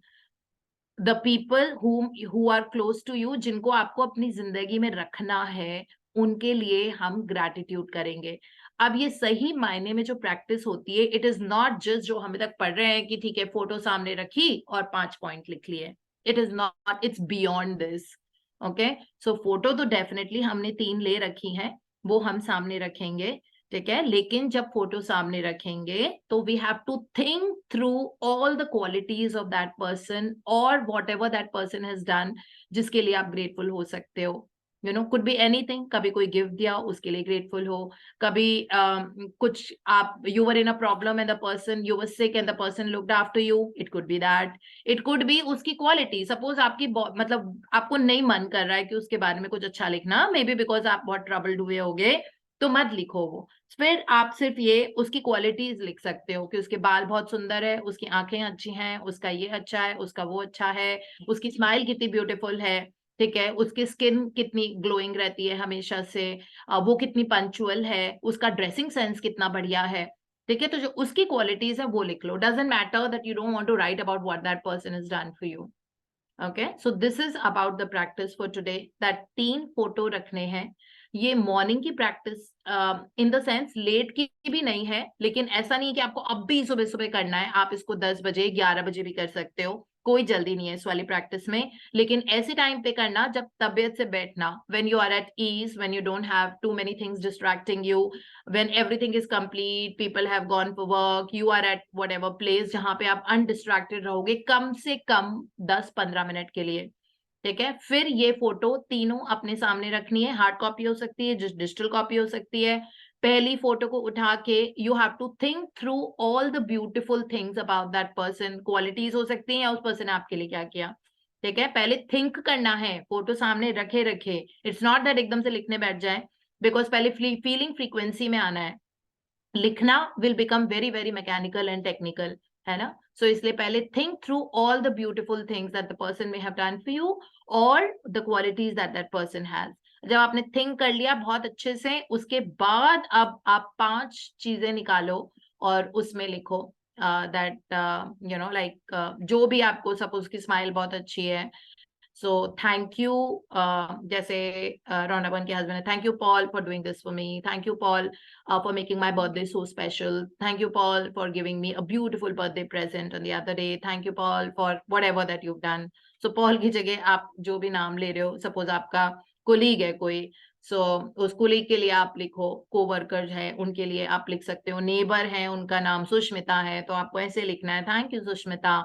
the people who are close to you, जिनको आपको अपनी जिंदगी में रखना है, उनके लिए हम ग्रैटिट्यूड करेंगे। अब ये सही मायने में जो प्रैक्टिस होती है, इट इज नॉट जस्ट जो हम तक पढ़ रहे हैं कि ठीक है फोटो सामने रखी और 5 पॉइंट लिख लिए। It is not, it's beyond this. Okay, so photo तो डेफिनेटली हमने 3 ले रखी हैं, वो हम सामने रखेंगे, ठीक है। लेकिन जब फोटो सामने रखेंगे तो we have to think through all the qualities of that person और whatever that person has done, जिसके लिए आप ग्रेटफुल हो सकते हो। You know, could be anything, कभी कोई गिफ्ट दिया उसके लिए ग्रेटफुल हो, कभी कुछ आप you were in a problem and the person, you were sick and the person looked after you, it could be that. It could be उसकी क्वालिटी, सपोज आपकी मतलब आपको नहीं मन कर रहा है कि उसके बारे में कुछ अच्छा लिखना, मे बी बिकॉज आप बहुत ट्रबल्ड हुए होगे, तो मत लिखो वो। फिर आप सिर्फ ये उसकी क्वालिटीज लिख सकते हो कि उसके बाल बहुत सुंदर है, उसकी आंखें अच्छी हैं, उसका ये अच्छा है, उसका वो अच्छा है, उसकी स्माइल कितनी ब्यूटीफुल है, ठीक है, उसकी स्किन कितनी ग्लोइंग रहती है हमेशा से, वो कितनी पंचुअल है, उसका ड्रेसिंग सेंस कितना बढ़िया है, ठीक है। तो जो उसकी क्वालिटीज है वो लिख लो। Doesn't matter that you don't want to write about what that person has done for you. Okay, so this is about the practice for today, that 3 photo रखने हैं। ये मॉर्निंग की practice in the sense late की भी नहीं है, लेकिन ऐसा नहीं है कि आपको अब भी सुबह सुबह करना है, आप इसको 10 बजे 11 बजे भी कर सकते हो, कोई जल्दी नहीं है इस वाली प्रैक्टिस में। लेकिन ऐसे टाइम पे करना जब तबीयत से बैठना, when you are at ease, when you don't have too many things distracting you, when everything is complete, people have gone for work, you are at whatever place जहां पे आप अनडिस्ट्रैक्टेड रहोगे कम से कम 10-15 मिनट के लिए, ठीक है। फिर ये फोटो तीनों अपने सामने रखनी है, हार्ड कॉपी हो सकती है, डिजिटल कॉपी हो सकती है। पहली फोटो को उठा के you have to think through all the beautiful things about that person, qualities हो सकती हैं या उस पर्सन ने आपके लिए क्या किया, ठीक है। पहले थिंक करना है, फोटो सामने रखे रखे, इट्स नॉट दैट एकदम से लिखने बैठ जाए, बिकॉज पहले फीलिंग फ्रीक्वेंसी में आना है। लिखना will become very very mechanical and technical, है ना। सो इसलिए पहले think through all the beautiful things that the person may have done for you और the qualities that that person has. जब आपने थिंक कर लिया बहुत अच्छे से, उसके बाद अब आप 5 चीजें निकालो और उसमें लिखो दैट यू नो लाइक जो भी आपको, सपोज की स्माइल बहुत अच्छी है, सो थैंक यू, जैसे रौनकन के हस्बैंड है, thank you Paul for doing this for me, thank you Paul for making my birthday so special, thank you Paul for giving me a beautiful birthday present on the other day, thank you Paul for whatever that you have done. So Paul की जगह आप जो भी नाम ले रहे हो, suppose आपका कोलीग है कोई, सो उस कोलीग के लिए आप लिखो, कोवर्कर है उनके लिए आप लिख सकते हो, नेबर है उनका नाम सुष्मिता है तो आपको ऐसे लिखना है, thank you Sushmita,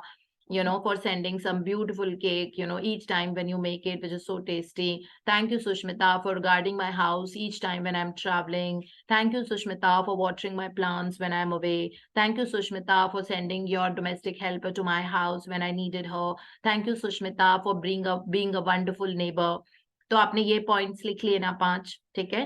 you know, for sending some beautiful cake, you know, each time when you make it, which is so tasty. Thank you, Sushmita, for guarding my house each time when I'm traveling. Thank you, Sushmita, for watering my plants when I'm away. Thank you, Sushmita, for sending your domestic helper to my house when I needed her. Thank you, Sushmita, for being a wonderful neighbor. तो आपने ये points लिख लिए ना 5, ठीक है।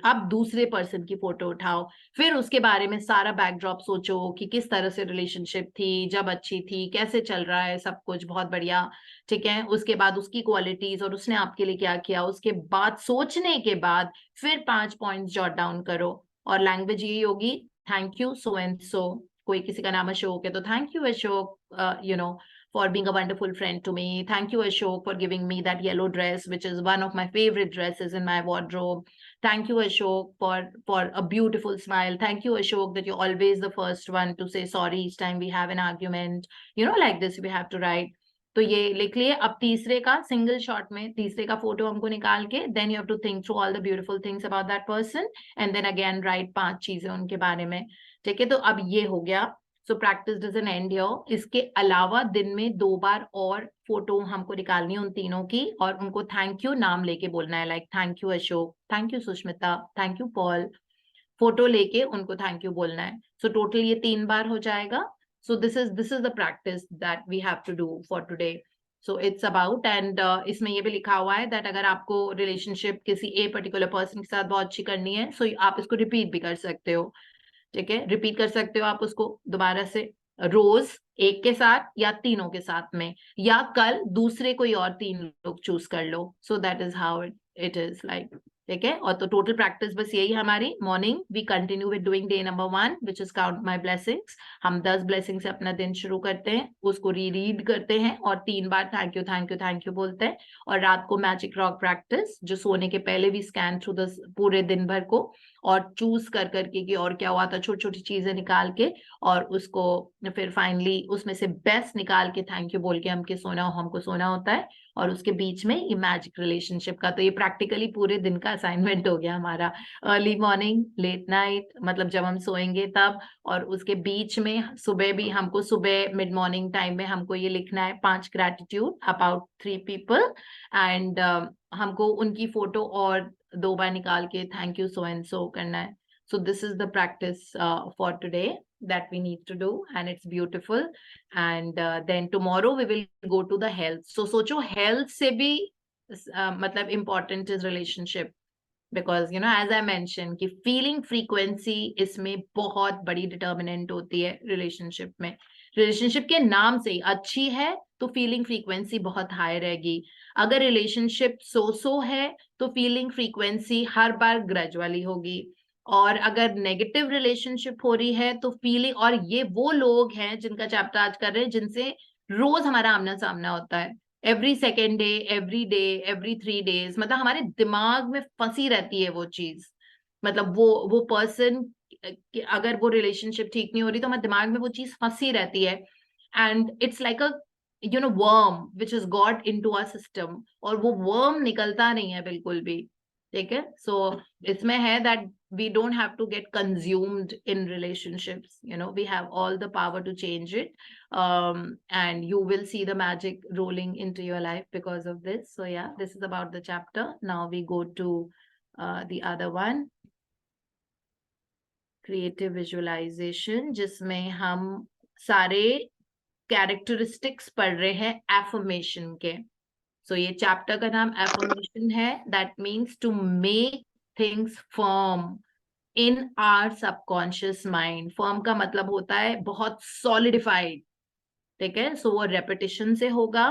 अब दूसरे पर्सन की फोटो उठाओ, फिर उसके बारे में सारा बैकड्रॉप सोचो कि किस तरह से रिलेशनशिप थी, जब अच्छी थी, कैसे चल रहा है, सब कुछ बहुत बढ़िया, ठीक है। उसके बाद उसकी क्वालिटीज और उसने आपके लिए क्या किया, उसके बाद सोचने के बाद फिर 5 पॉइंट्स जॉट डाउन करो। और लैंग्वेज यही होगी, थैंक यू सो एंड सो, कोई किसी का नाम अशोक है तो thank you Ashok, you know, for being a wonderful friend to me. Thank you, Ashok, for giving me that yellow dress, which is one of my favorite dresses in my wardrobe. Thank you, Ashok, for a beautiful smile. Thank you, Ashok, that you're always the first one to say sorry each time we have an argument. You know, like this we have to write. तो ये लिख लिए। अब तीसरे का single shot में तीसरे का फोटो हमको निकाल के, then you have to think through all the beautiful things about that person and then again write 5 चीजें उनके बारे में, ठीक है। तो अब ये हो गया। So practice doesn't and here. इसके अलावा दिन में 2 बार और फोटो हमको निकालनी है उन तीनों की, और उनको थैंक यू नाम लेके बोलना है, like thank you Ashok, thank you Sushmita, thank you Paul, photo लेके उनको थैंक यू बोलना है। सो टोटल ये 3 बार हो जाएगा। So this is the practice that we have to do for today. So it's about, and इसमें ये भी लिखा हुआ है दैट अगर आपको रिलेशनशिप किसी ए पर्टिकुलर पर्सन के साथ बहुत अच्छी करनी है, सो आप इसको रिपीट भी कर सकते हो, ठीक है। रिपीट कर सकते हो आप उसको दोबारा से, रोज एक के साथ या तीनों के साथ में, या कल दूसरे कोई और 3 लोग चूज कर लो. So that is how it is like. ठीक है. और तो टोटल प्रैक्टिस बस यही हमारी. Morning we continue with doing day number 1 which is count my blessings. हम 10 ब्लेसिंग से अपना दिन शुरू करते हैं, उसको रीड करते हैं और 3 बार thank you thank you thank you बोलते हैं. और रात को मैजिक रॉक प्रैक्टिस, जो सोने के पहले भी स्कैन थ्रू द पूरे दिन भर को और चूज कर करके कि और क्या हुआ था, छोटी छोटी चीजें निकाल के, और उसको फिर फाइनली उसमें से बेस्ट निकाल के थैंक यू बोल के हमको सोना होता है. और उसके बीच में ये मैजिक रिलेशनशिप का, तो ये प्रैक्टिकली पूरे दिन का असाइनमेंट हो गया हमारा. अर्ली मॉर्निंग, लेट नाइट, मतलब जब हम सोएंगे तब, और उसके बीच में सुबह भी हमको, सुबह मिड मॉर्निंग टाइम में हमको ये लिखना है 5 ग्रेटिट्यूड अबाउट 3 पीपल, एंड हमको उनकी फोटो और 2 बार निकाल के थैंक यू सो एंड सो करना है. So this is the practice for today that we need to do, and it's beautiful. And then tomorrow we will go to the health. So सोचो health से भी मतलब important is relationship, because you know as I mentioned कि feeling frequency इसमें बहुत बड़ी determinant होती है relationship में. Relationship के नाम से ही अच्छी है तो feeling frequency बहुत high रहेगी. अगर relationship so है तो feeling frequency हर बार grudge वाली होगी. और अगर नेगेटिव रिलेशनशिप हो रही है तो फीलिंग, और ये वो लोग हैं जिनका चैप्टर आज कर रहे हैं, जिनसे रोज हमारा आमना सामना होता है, every second day, every 3 days, मतलब हमारे दिमाग में फंसी रहती है वो चीज. मतलब वो पर्सन, अगर वो रिलेशनशिप ठीक नहीं हो रही तो हमारे दिमाग में वो चीज फंसी रहती है. And it's like a worm which is got into our system, और वो वर्म निकलता नहीं है बिल्कुल भी. ठीक है. सो इसमें है that we don't have to get consumed in relationships. We have all the power to change it, and you will see the magic rolling into your life because of this. So yeah, this is about the chapter. Now we go to the other one, creative visualization, जिसमें हम सारे characteristics पढ़ रहे हैं affirmation के. So ये chapter का नाम affirmation है. That means to make things firm in our subconscious mind. Firm का मतलब होता है बहुत solidified. ठीक है. So वो repetition से होगा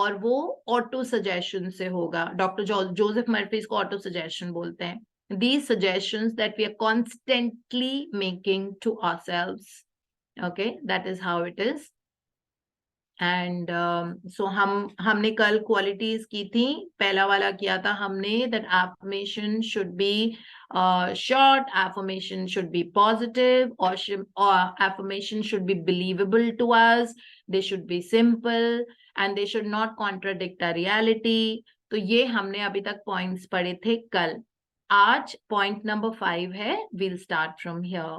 और वो auto suggestion से होगा. डॉक्टर जोसेफ मर्फी इसको auto suggestion बोलते हैं. These suggestions that we are constantly making to ourselves. Okay, that is how it is. And so हमने कल क्वालिटीज की थी. पहला वाला किया था हमने, that affirmation should be short, affirmation should be positive, or affirmation should be believable to us, they should be simple, and they should not contradict our reality. तो ये हमने अभी तक पॉइंट्स पढ़े थे कल. आज पॉइंट नंबर 5 है. we'll start from here.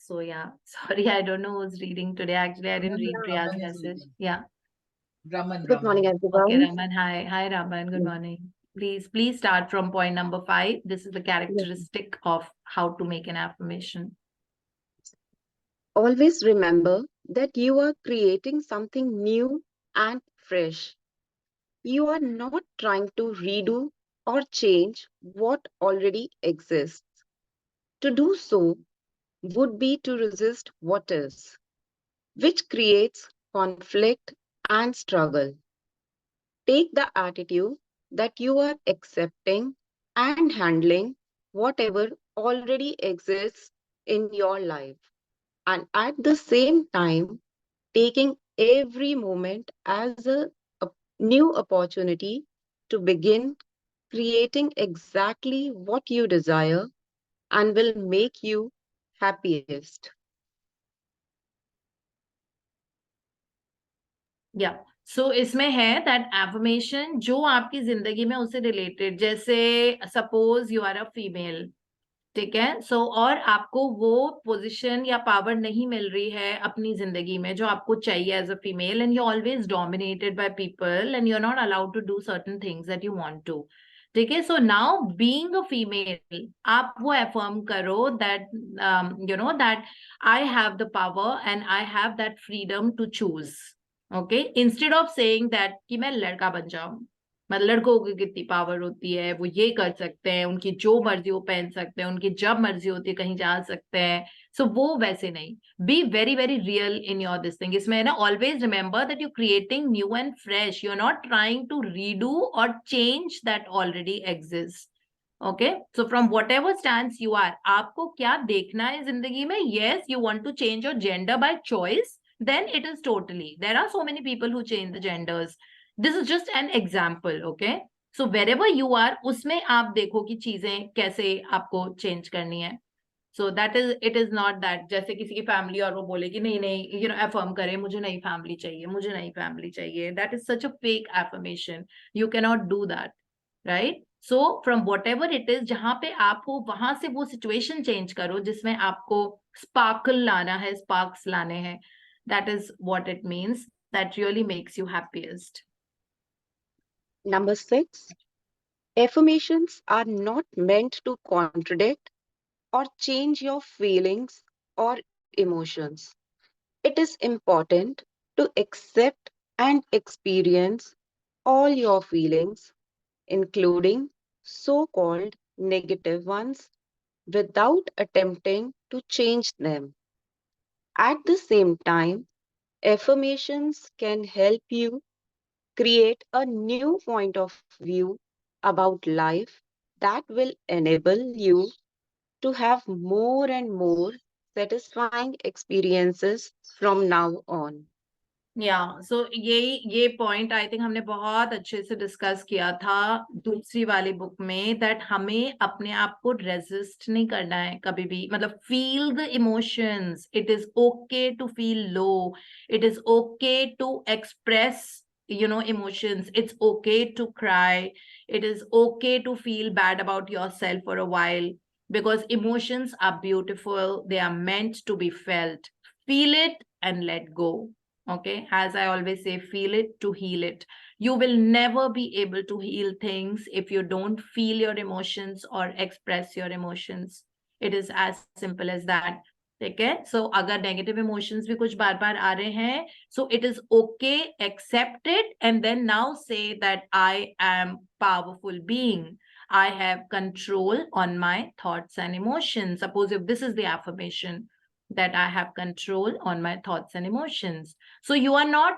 So yeah, sorry, I don't know who's reading today. Actually, I didn't read Priya's Raman is message. reading. Yeah. Raman. Good morning, everyone. Okay, Raman. Hi, Raman. Good morning. Please start from point number 5. This is the characteristic of how to make an affirmation. Always remember that you are creating something new and fresh. You are not trying to redo or change what already exists. To do so would be to resist what is, which creates conflict and struggle. Take the attitude that you are accepting and handling whatever already exists in your life, and at the same time taking every moment as a new opportunity to begin creating exactly what you desire and will make you happiest. Yeah. So इसमें है that affirmation जो आपकी जिंदगी में उससे related, जैसे suppose you are a female. ठीक है. सो और आपको वो पोजीशन या पावर नहीं मिल रही है अपनी जिंदगी में जो आपको चाहिए as a female, and you always dominated by people and you are not allowed to do certain things that you want to. ठीक है. So now being a female, आप वो अफर्म करो that that I have the power and I have that freedom to choose. Okay. Instead of saying that कि मैं लड़का बन जाऊं, मतलब लड़कों की कितनी पावर होती है, वो ये कर सकते हैं, उनकी जो मर्जी वो पहन सकते हैं, उनकी जब मर्जी होती है कहीं जा सकते हैं। सो वो वैसे नहीं, be very very real in your this thing. इसमें ना always remember that you creating new and fresh, you are not trying to redo और change that already exist. Okay, so from whatever stand you are, आपको क्या देखना है जिंदगी में? Yes, you want to change your gender by choice, then it is totally, there are so many people who change the genders. This is just an example, okay? So wherever you are, उसमें आप देखो कि चीजें कैसे आपको change करनी है। So that is, it is not that जैसे किसी की फैमिली और वो बोले कि नहीं नहीं, you know, affirm करे मुझे नई फैमिली चाहिए, मुझे नई फैमिली चाहिए, that is such a fake affirmation. You cannot do that, right? So from whatever it is, जहाँ पे आप हो वहां से वो सिचुएशन चेंज करो जिसमें आपको स्पार्कल लाना है, स्पार्क्स लाने हैं। That is what it means. That really makes you happiest. Number 6, affirmations are not meant to contradict or change your feelings or emotions. It is important to accept and experience all your feelings, including so-called negative ones, without attempting to change them. At the same time, affirmations can help you create a new point of view about life that will enable you to have more and more satisfying experiences from now on. So ये point I think हमने बहुत अच्छे से discuss किया था दूसरी वाली book में, दैट हमें अपने आप को रेजिस्ट नहीं करना है कभी भी। मतलब feel the emotions, it is okay to feel low, it is okay to express emotions, it's okay to cry, it is okay to feel bad about yourself for a while, because emotions are beautiful, they are meant to be felt. Feel it and let go. Okay, as I always say, feel it to heal it. You will never be able to heal things if you don't feel your emotions or express your emotions. It is as simple as that. ठीक है, सो अगर negative emotions भी कुछ बार बार आ रहे हैं, so it is okay, accept it, and then now say that I am powerful being, I have control on my thoughts and emotions. Suppose if this is the affirmation, that I have control on my thoughts and emotions. So you are not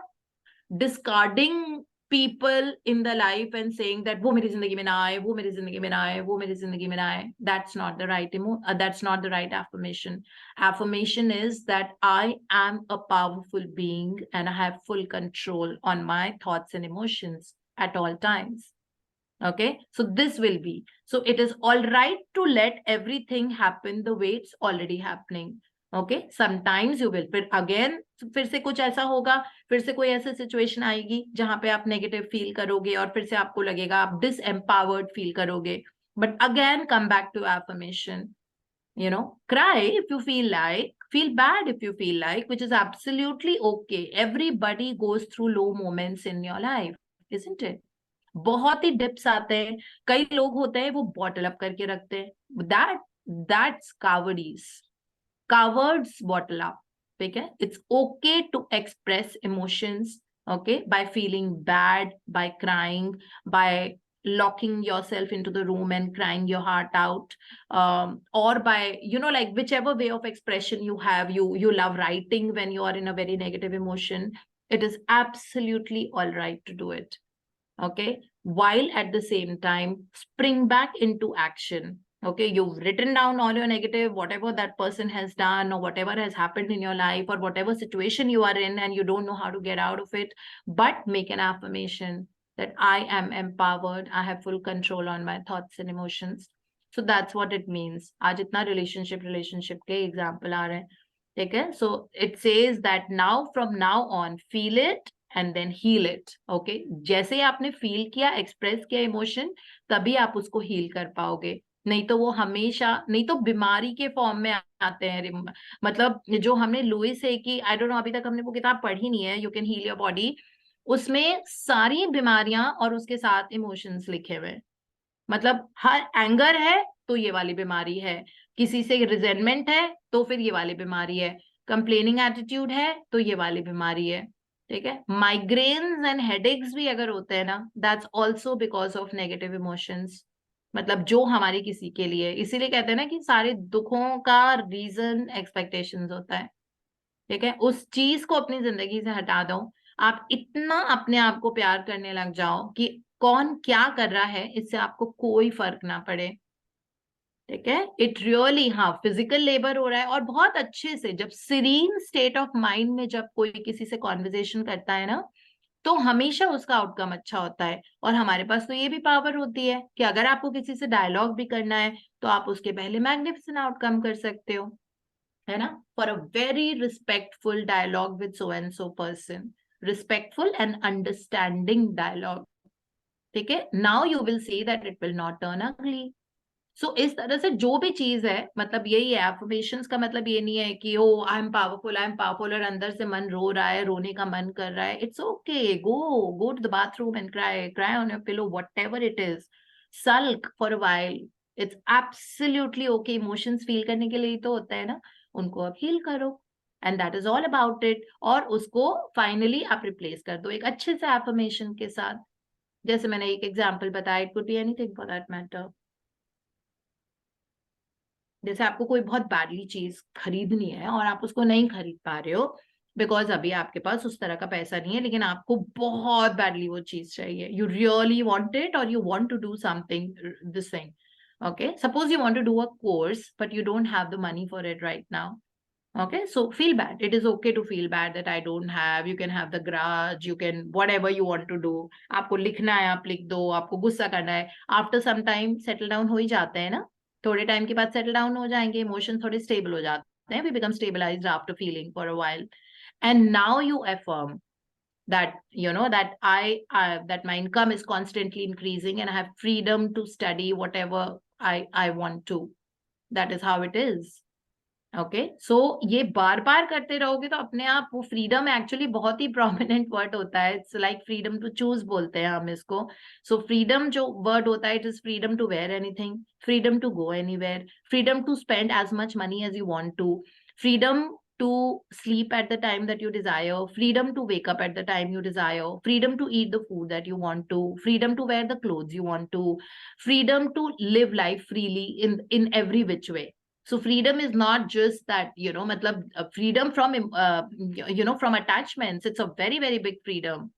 discarding people in the life and saying that वो मेरी जिंदगी में ना आए, वो मेरी जिंदगी में ना आए, वो मेरी जिंदगी में ना आए. That's not the right that's not the right affirmation. Affirmation is that I am a powerful being and I have full control on my thoughts and emotions at all times. Okay, so this will be, so it is all right to let everything happen the way it's already happening. Okay, sometimes you will, फिर again फिर से कुछ ऐसा होगा, फिर से कोई ऐसी सिचुएशन आएगी जहां पे आप नेगेटिव फील करोगे और फिर से आपको लगेगा आप डिसएम्पावर्ड फील करोगे. But again come back to affirmation. Cry if you feel like, feel bad if you feel like, which is absolutely okay. Everybody goes through low moments in your life, isn't it? बहुत ही dips आते हैं, कई लोग होते हैं वो bottle up करके रखते हैं, that's cowards bottle up. ठीक है, it's okay to express emotions, okay, by feeling bad, by crying, by locking yourself into the room and crying your heart out, or by like whichever way of expression you have. You love writing when you are in a very negative emotion. It is absolutely all right to do it. Okay, while at the same time spring back into action. Okay, you've written down all your negative, whatever that person has done or whatever has happened in your life or whatever situation you are in and you don't know how to get out of it, but make an affirmation that I am empowered, I have full control on my thoughts and emotions. So that's what it means. आज इतना relationship के example आ रहे हैं, ठीक है? So it says that now, from now on, feel it and then heal it. Okay, जैसे ही आपने feel किया, एक्सप्रेस किया इमोशन, तभी आप उसको हील कर पाओगे. नहीं तो वो हमेशा, नहीं तो बीमारी के फॉर्म में आते हैं. मतलब जो हमने लुइस है कि आई डोंट नो, अभी तक हमने वो किताब पढ़ी नहीं है, you can heal your body, उसमें सारी बीमारियां और उसके साथ इमोशंस लिखे हुए. मतलब हर एंगर है तो ये वाली बीमारी है, किसी से रिजेंटमेंट है तो फिर ये वाली बीमारी है, कंप्लेनिंग एटीट्यूड है तो ये वाली बीमारी है. ठीक है, माइग्रेन्स एंड हेडेक्स भी अगर होते हैं ना, that's also because of negative emotions, मतलब जो हमारी किसी के लिए, इसीलिए कहते हैं ना कि सारे दुखों का रीजन एक्सपेक्टेशंस होता है। ठीक है, उस चीज को अपनी जिंदगी से हटा दो, आप इतना अपने आप को प्यार करने लग जाओ कि कौन क्या कर रहा है इससे आपको कोई फर्क ना पड़े। ठीक है, इट रियली, हाँ फिजिकल लेबर हो रहा है, और बहुत अच्छे से जब सीरीन स्टेट ऑफ माइंड में जब कोई किसी से कॉन्वर्जेशन करता है ना, तो हमेशा उसका आउटकम अच्छा होता है। और हमारे पास तो ये भी पावर होती है कि अगर आपको किसी से डायलॉग भी करना है तो आप उसके पहले मैग्निफिसेंट आउटकम कर सकते हो, है ना, for a very respectful dialogue with so and so person, respectful and understanding dialogue. ठीक है, now you will see that it will not turn ugly. So इस तरह से जो भी चीज है, मतलब यही है, एफर्मेशंस का मतलब ये नहीं है कि oh I am powerful, I am powerful, और अंदर से मन रो रहा है, रोने का मन कर रहा है, it's okay, go to the bathroom and cry on your pillow, whatever it is, sulk for a while, it's absolutely okay. Emotions feel करने के लिए ही तो होता है ना, उनको अब हील करो, and that is all about it. और उसको फाइनली आप रिप्लेस कर दो एक अच्छे से एफर्मेशन के साथ। जैसे मैंने एक एग्जाम्पल बताया, it could be anything for that matter. जैसे आपको कोई बहुत बैडली चीज खरीदनी है और आप उसको नहीं खरीद पा रहे हो बिकॉज अभी आपके पास उस तरह का पैसा नहीं है, लेकिन आपको बहुत बैडली वो चीज चाहिए, यू रियली वांट इट, और you want to do something this thing. Okay, suppose you want to do a course but you don't have the money for it right now. Okay, so feel bad. It is okay to feel bad that I don't have. You can have the grudge. You can whatever you want to do. आपको लिखना है आप लिख दो, आपको गुस्सा करना है, after some time settle down हो ही जाते हैं ना, थोड़े टाइम के बाद सेटल डाउन हो जाएंगे, इमोशन थोड़े स्टेबल हो जाते हैं, we become stabilized after feeling for a while, and now you affirm that you know that that my income is constantly increasing and I have freedom to study whatever I want to. That is how it is. Okay, so ये बार बार करते रहोगे तो अपने आप वो freedom actually बहुत ही prominent word होता है, it's like freedom to choose बोलते हैं हम इसको। सो फ्रीडम जो वर्ड होता है, it is freedom to wear anything, freedom to go anywhere, freedom to spend as much money as you want to, freedom to sleep at the time that you desire, freedom to wake up at the time you desire, freedom to eat the food that you want to, freedom to wear the clothes you want to, freedom to live life freely in every which way. So freedom is not just that, you know, matlab freedom from you know, from attachments, it's a very very big freedom.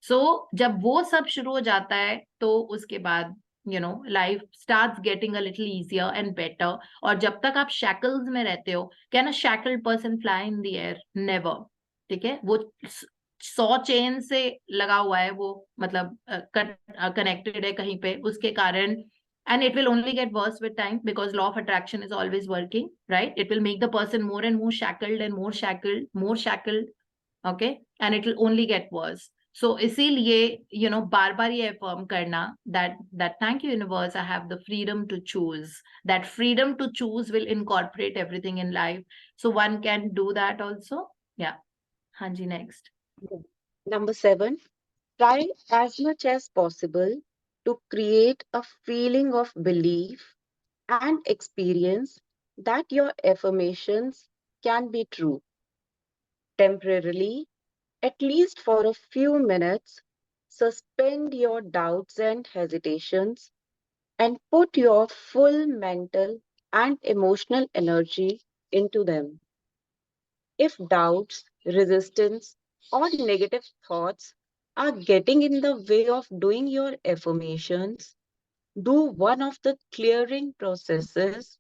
So जब वो सब शुरू हो जाता है तो उसके बाद you know life starts getting a little easier and better. और जब तक आप shackles में रहते हो, can a shackled person fly in the air? Never. ठीक है, वो 100 चेन से लगा हुआ है, वो मतलब कनेक्टेड है कहीं पे, उसके कारण, and it will only get worse with time because law of attraction is always working, right? It will make the person more and more shackled and more shackled, okay, and it will only get worse. So इसीलिए you know बार बार ये affirm करना that thank you universe, I have the freedom to choose. That freedom to choose will incorporate everything in life, so one can do that also. Yeah, हाँ जी, next. Number 7, try as much as possible to create a feeling of belief and experience that your affirmations can be true. Temporarily, at least for a few minutes, suspend your doubts and hesitations and put your full mental and emotional energy into them. If doubts, resistance, or negative thoughts are getting in the way of doing your affirmations, do one of the clearing processes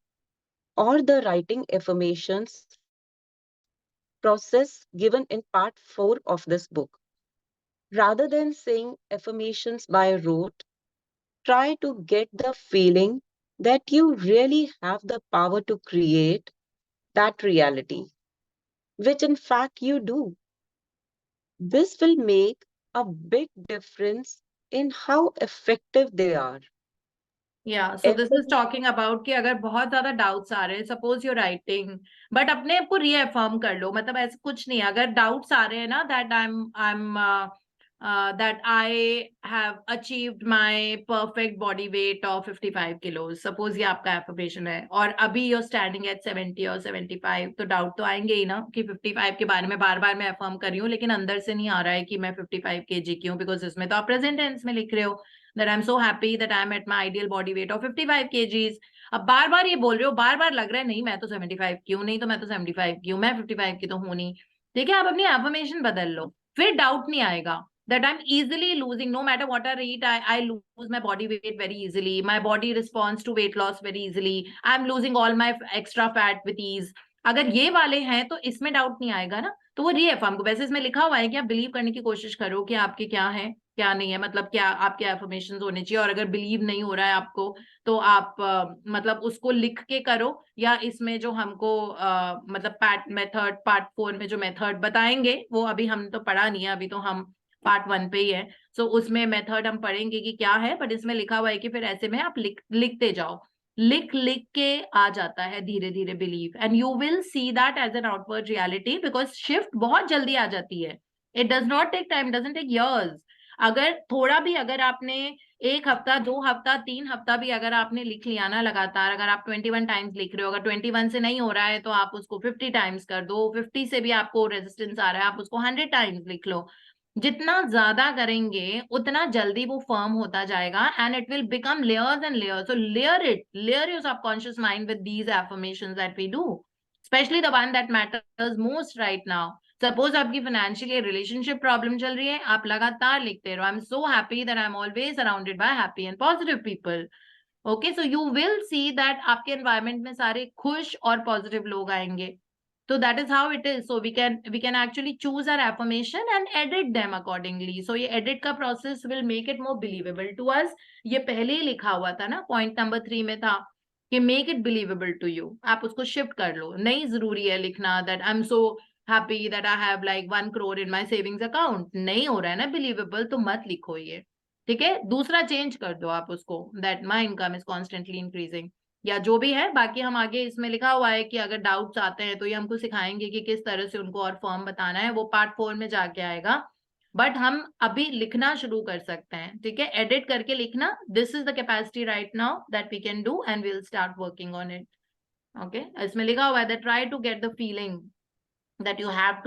or the writing affirmations process given in part 4 of this book. Rather than saying affirmations by rote, try to get the feeling that you really have the power to create that reality, which in fact you do. This will make a big difference in how effective they are. Yeah, so this is talking about कि अगर बहुत ज्यादा doubts आ रहे हैं, suppose your writing, but अपने आप को reaffirm कर लो, मतलब ऐसा कुछ नहीं है, अगर डाउट्स आ रहे हैं ना that I M that I have achieved my perfect body weight of 55 kilos. Suppose ये आपका affirmation है और अभी you're standing at 70 or 75, तो डाउट तो आएंगे ही ना कि 55 के बारे में बार बार मैं अफर्म कर रही हूँ लेकिन अंदर से नहीं आ रहा है कि मैं 55 kg की हूँ, बिकॉज इसमें तो आप प्रेजेंट टेंस में लिख रहे हो that I'm so happy that I'm at my ideal body weight of 55 kgs. अब बार बार ये बोल रहे हो, बार बार लग रहा है नहीं मैं तो 75 की हूँ, नहीं तो मैं तो 75 की हूँ, मैं 55 की तो हूँ नहीं. ठीक है, आप अपनी एफर्मेशन बदल लो, फिर डाउट नहीं आएगा that I'm easily losing, no matter what I eat, I lose my body weight very easily. My body responds to weight loss very easily. I'm losing all my extra fat with ease. अगर ये वाले हैं तो इसमें doubt नहीं आएगा ना, तो वो रीअफर्म को, वैसे इसमें लिखा हुआ है कि आप बिलीव करने की कोशिश करो कि आपके क्या है क्या नहीं है, मतलब क्या आपके एफर्मेशंस होने चाहिए, और अगर बिलीव नहीं हो रहा है आपको तो आप मतलब उसको लिख के करो, या इसमें जो हमको मतलब पार्ट 4 में जो मेथड बताएंगे वो अभी हम तो पढ़ा नहीं है, अभी तो हम पार्ट 1 पे ही है. सो उसमें मेथड हम पढ़ेंगे कि क्या है, बट इसमें लिखा हुआ है कि फिर ऐसे में आप लिखते जाओ, लिख के आ जाता है धीरे धीरे believe, and you will see that as an outward reality, because shift बहुत जल्दी आ जाती है. It does not take time, doesn't take years. अगर थोड़ा भी, अगर आपने 1 हफ्ता 2 हफ्ता 3 हफ्ता भी अगर आपने लिख लिया ना लगातार, अगर आप 21 टाइम्स लिख रहे हो, अगर 21 से नहीं हो रहा है तो आप उसको 50 टाइम्स कर दो, 50 से भी आपको रेजिस्टेंस आ रहा है आप उसको 100 टाइम्स लिख लो. जितना ज्यादा करेंगे उतना जल्दी वो फर्म होता जाएगा, and it will become layers and layers. So layer your subconscious mind with these affirmations that we do, specially the one that matters most right now. Suppose आपकी फाइनेंशियली रिलेशनशिप प्रॉब्लम चल रही है, आप लगातार लिखते रहो, I am so happy that I am always surrounded by happy and positive people. Okay, so you will see that आपके environment में सारे खुश और पॉजिटिव लोग आएंगे. So that is how it is. So we can actually choose our affirmation and edit them accordingly. So ये edit का process will make it more believable to us. ये पहले ही लिखा हुआ था ना, point number 3 में था कि make it believable to you. आप उसको shift कर लो, नहीं जरूरी है लिखना that I'm so happy that I have like 1 crore in my savings account. नहीं हो रहा है ना believable, तो मत लिखो ये. ठीक है, दूसरा चेंज कर दो आप उसको, that my income is constantly increasing, या जो भी है. बाकी हम आगे इसमें लिखा हुआ है कि अगर डाउट्स आते हैं तो ये हमको सिखाएंगे कि किस तरह से उनको और फॉर्म बताना है, वो पार्ट 4 में जाके आएगा. बट हम अभी लिखना शुरू कर सकते हैं. ठीक है, एडिट करके लिखना, this is the capacity right now that we can do and we will start working on it. Okay, इसमें लिखा हुआ है that try to get the feeling that you have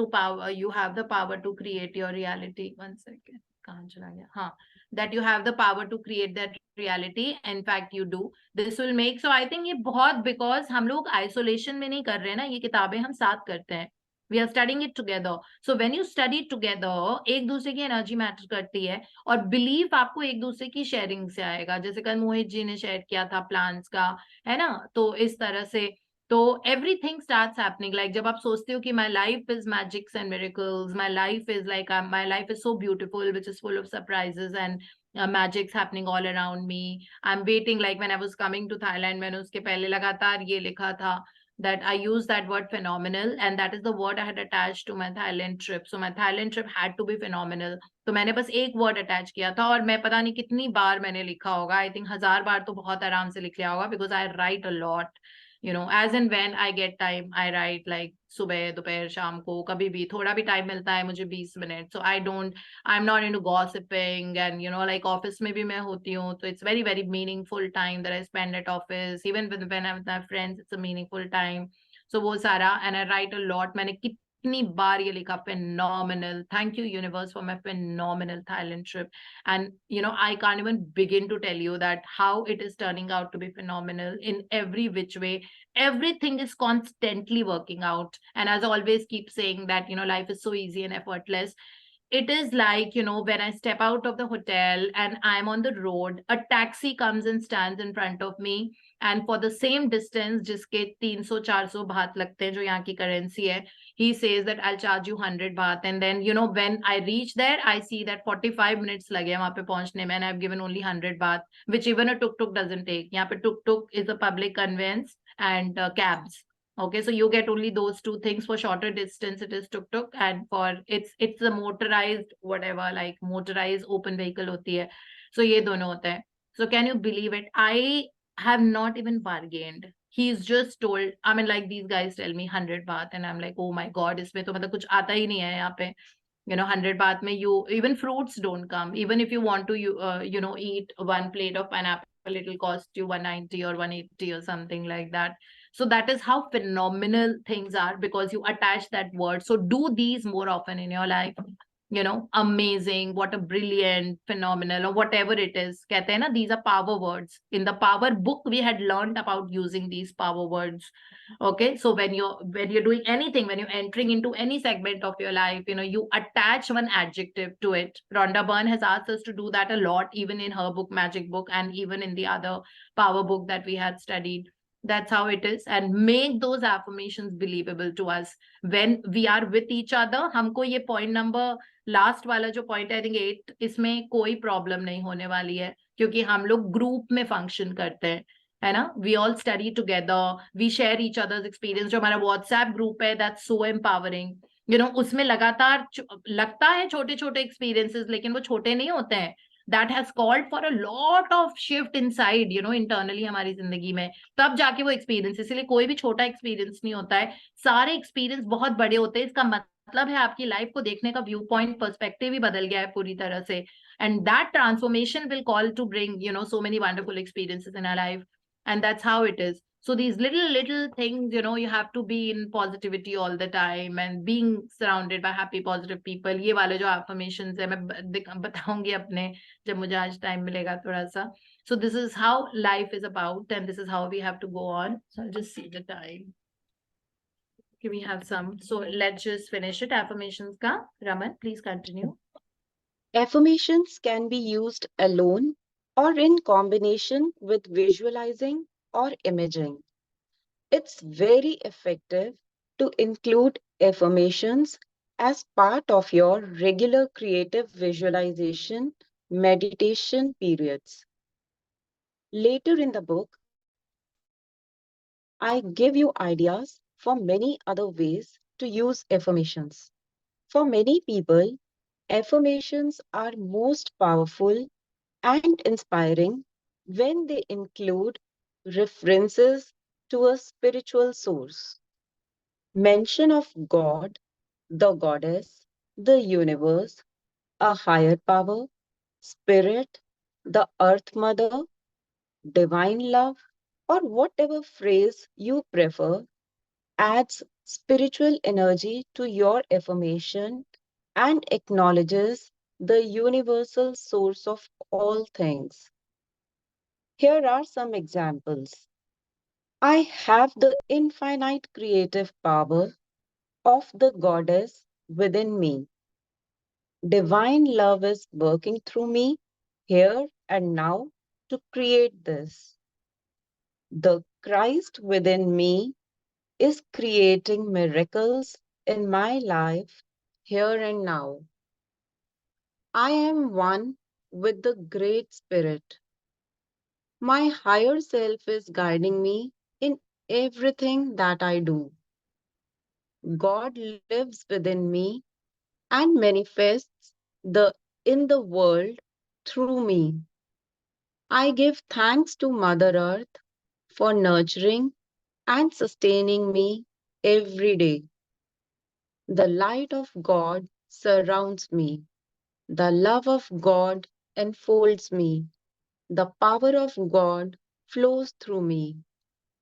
the power to create your reality. 1 second, कहाँ चला गया, हाँ, that you have the power to create that reality. In fact you do. This will make, so I think ये बहुत, because हम लोग isolation में नहीं कर रहे हैं ना, ये किताबें हम साथ करते हैं, we are studying it together. So when you study together, एक दूसरे की एनर्जी मैटर करती है, और बिलीफ आपको एक दूसरे की शेयरिंग से आएगा. जैसे कल मोहित जी ने शेयर किया था प्लान्स का, है ना, तो इस तरह से तो everything starts happening. Like जब आप सोचते हो कि my life is magics and miracles, my life is like my life is so beautiful, which is full of surprises and magics happening all around me. I'm waiting, like when I was coming to Thailand, मैंने उसके पहले लगातार ये लिखा था that I use that word phenomenal, and that is the word I had attached to my Thailand trip. So my Thailand trip had to be phenomenal. तो मैंने बस एक वर्ड अटैच किया था, और मैं पता नहीं कितनी बार मैंने लिखा होगा, आई थिंक 1000 बार तो बहुत आराम से लिख लिया होगा, because I write a lot. You know, as and when I get time, I write, like सुबह दोपहर शाम को कभी भी थोड़ा भी टाइम मिलता है मुझे 20 minute. So I'm not into gossiping, and you know, like office में भी मैं होती हूँ, तो it's very very meaningful time that I spend at office. Even when I'm with my friends, it's a meaningful time. So वो सारा, and I write a lot. मैंने कितनी बार ये लिखा, phenomenal. Thank you universe for my phenomenal Thailand trip. And you know, I can't even begin to tell you that how it is turning out to be phenomenal in every which way. Everything is constantly working out, and as I always keep saying that, you know, life is so easy and effortless. It is like, you know, when I step out of the hotel and I'm on the road, a taxi comes and stands in front of me, and for the same distance, जिसके 300-400 baht लगते हैं, जो यहाँ की currency है, he says that I'll charge you 100 baht. And then, you know, when I reach there, I see that 45 minutes लगे वहाँ पे पहुँचने में, and I've given only 100 baht, which even a tuk-tuk doesn't take. यहाँ पे tuk-tuk is a public conveyance, and cabs. Okay, so you get only those two things. For shorter distance, it is tuk-tuk, and for it's a motorized whatever, like motorized open vehicle होती है. So ये दोनों होते हैं. So can you believe it? I have not even bargained. He's just told, I mean, like these guys tell me 100 baht, and I'm like, oh my god, इसमें तो मतलब कुछ आता ही नहीं है यहाँ पे. 100 baht mein you even fruits don't come. Even if you want to eat one plate of pineapple, it will cost you 190 or 180 or something like that. So that is how phenomenal things are, because you attach that word. So do these more often in your life. Amazing, what a brilliant, phenomenal, or whatever it is. Kehte hain na, these are power words. In the power book, we had learned about using these power words. Okay, so when you're doing anything, when you're entering into any segment of your life, you attach one adjective to it. Rhonda Byrne has asked us to do that a lot, even in her book, Magic Book, and even in the other power book that we had studied. That's how it is, and make those affirmations believable to us when we are with each other. हमको ये point number last वाला जो point I think 8, इसमें कोई problem नहीं होने वाली है, क्योंकि हम लोग ग्रुप में फंक्शन करते हैं, है ना. We all study together, we share each others experience. जो हमारा व्हाट्सएप ग्रुप है, दैट्स सो एम्पावरिंग. उसमें लगातार लगता है छोटे छोटे एक्सपीरियंसेस, लेकिन वो छोटे नहीं होते हैं. That has called for a lot of shift inside, internally हमारी जिंदगी में, तब जाके वो एक्सपीरियंस. इसलिए कोई भी छोटा एक्सपीरियंस नहीं होता है, सारे एक्सपीरियंस बहुत बड़े होते हैं. इसका मतलब है आपकी लाइफ को देखने का व्यू पॉइंट, पर्सपेक्टिव ही बदल गया है पूरी तरह से. And that transformation will call to bring so many wonderful experiences in our life. And that's how it is. So these little things, you have to be in positivity all the time and being surrounded by happy positive people. ये वाले जो affirmations है, मैं बताऊंगी अपने, जब मुझे आज टाइम मिलेगा थोड़ा सा. So this is how life is about, and this is how we have to go on. So I'll just see the time. Okay, we have some. So let's just finish it. Affirmations ka. Raman, please continue. Affirmations can be used alone or in combination with visualizing or imaging. It's very effective to include affirmations as part of your regular creative visualization meditation periods. Later in the book, I give you ideas for many other ways to use affirmations. For many people, affirmations are most powerful and inspiring when they include references to a spiritual source. Mention of God, the goddess, the universe, a higher power, spirit, the earth mother, divine love, or whatever phrase you prefer adds spiritual energy to your affirmation and acknowledges the universal source of all things. Here are some examples. I have the infinite creative power of the goddess within me. Divine love is working through me here and now to create this. The Christ within me is creating miracles in my life here and now. I am one with the Great Spirit. My higher self is guiding me in everything that I do. God lives within me and manifests in the world through me. I give thanks to Mother Earth for nurturing and sustaining me every day. The light of God surrounds me. The love of God enfolds me. The power of God flows through me.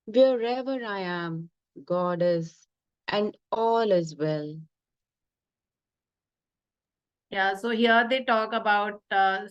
Wherever I am, God is, and all is well. Yeah, so here they talk about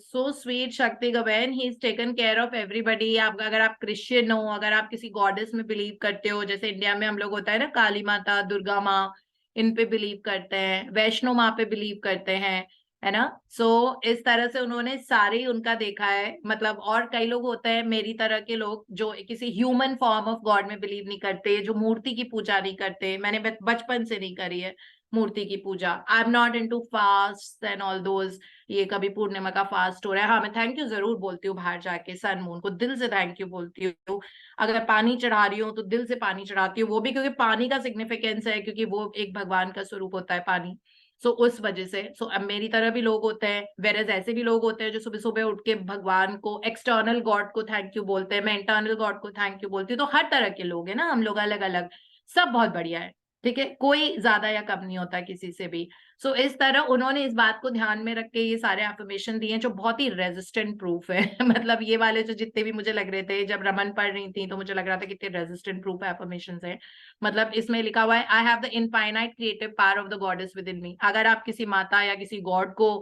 so sweet Shakti Gawain. He's taken care of everybody. आप अगर आप Christian हो, अगर आप किसी goddess में believe करते हो, जैसे इंडिया में हम लोग होता है ना, काली माता, दुर्गा माँ, इन पे बिलीव करते हैं, वैष्णो माँ पे बिलीव करते हैं, है ना. सो इस तरह से उन्होंने सारे उनका देखा है. मतलब और कई लोग होते हैं मेरी तरह के लोग जो किसी ह्यूमन फॉर्म ऑफ गॉड में बिलीव नहीं करते, जो मूर्ति की पूजा नहीं करते. मैंने बचपन से नहीं करी है मूर्ति की पूजा. I am not into fast and all those. ये कभी पूर्णिमा का फास्ट हो रहा है, हाँ मैं थैंक यू जरूर बोलती हूँ बाहर जाके, सन मून को दिल से थैंक यू बोलती हूँ. अगर पानी चढ़ा रही हूँ तो दिल से पानी चढ़ाती हूँ, वो भी क्योंकि पानी का सिग्निफिकेंस है, क्योंकि वो एक भगवान का स्वरूप होता है पानी. सो उस वजह से अब मेरी तरह भी लोग होते हैं, वेरएज ऐसे भी लोग होते हैं जो सुबह सुबह उठ के भगवान को, एक्सटर्नल गॉड को थैंक यू बोलते हैं. मैं इंटरनल गॉड को थैंक यू बोलती हूँ. तो हर तरह के लोग हैं ना हम लोग, अलग अलग, सब बहुत बढ़िया है. ठीक है, कोई ज्यादा या कम नहीं होता किसी से भी। सो इस तरह उन्होंने इस बात को ध्यान में रख के ये सारे एफर्मेशन दिए जो बहुत ही रेजिस्टेंट प्रूफ है मतलब ये वाले जो जितने भी मुझे लग रहे थे, जब रमन पढ़ रही थी तो मुझे लग रहा था कितने रेजिस्टेंट प्रूफ एफर्मेशन है। मतलब इसमें लिखा हुआ है, I have the infinite creative power of the goddess within me. अगर आप किसी माता या किसी गॉड को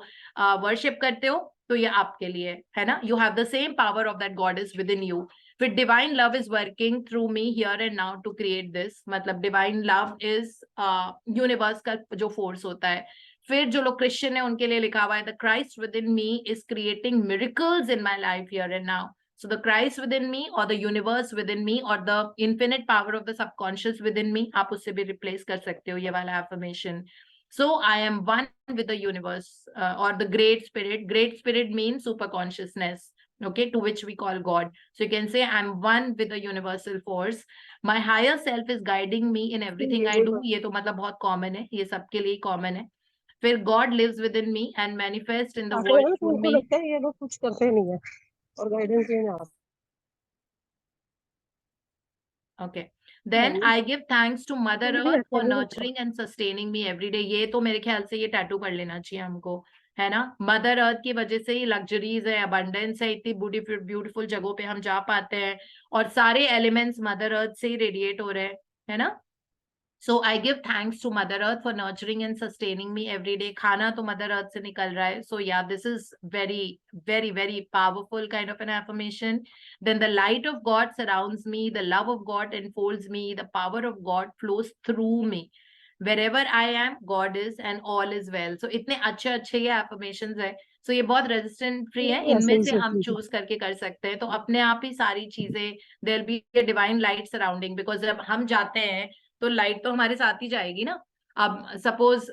वर्शिप करते हो तो ये आपके लिए है ना, you have the same power of that goddess within you. फिर divine love is working through me here and now to create this, मतलब डिवाइन लव इज यूनिवर्स का जो फोर्स होता है। फिर जो लोग क्रिश्चियन है उनके लिए लिखा हुआ है, the Christ with in me is creating miracles in my life here and now. So the Christ within me or the universe within me or the infinite power of the subconscious within me, आप उससे भी replace कर सकते हो ये वाला affirmation. So I am one with the universe or the great spirit. Great spirit means super consciousness, okay, to which we call God. So you can say I'm one with the universal force. My higher self is guiding me in everything I do. ये तो मतलब बहुत common है, ये सबके लिए common है। फिर God lives within me and manifest in the world through me. लगता है ये लोग कुछ करते नहीं है और गाइडेंस ही ना। Okay. Then I give thanks to Mother मुझे Earth ऐसा for नहीं लगता। nurturing and sustaining me every day. ये तो मेरे ख्याल से ये टैटू कर लेना चाहिए हमको, है ना। मदर अर्थ की वजह से ही लग्जरीज है, अबंडेंस है, इतनी ब्यूटीफुल ब्यूटीफुल जगहों पे हम जा पाते हैं और सारे एलिमेंट्स मदर अर्थ से ही रेडिएट हो रहे हैं, है ना। So I give thanks to Mother Earth for nurturing and sustaining me every day. खाना तो Mother Earth से निकल रहा है. So yeah, this is very, very, very powerful kind of an affirmation. Then the light of God surrounds me. The love of God enfolds me. The power of God flows through me. Wherever I am, God is and all is well. So इतने अच्छे अच्छे ये affirmations है. So ये बहुत resistant free है. इनमें से हम choose करके कर सकते हैं. तो अपने आप ही सारी चीजें, there'll be a divine light surrounding. Because जब हम जाते हैं तो लाइट तो हमारे साथ ही जाएगी ना। अब सपोज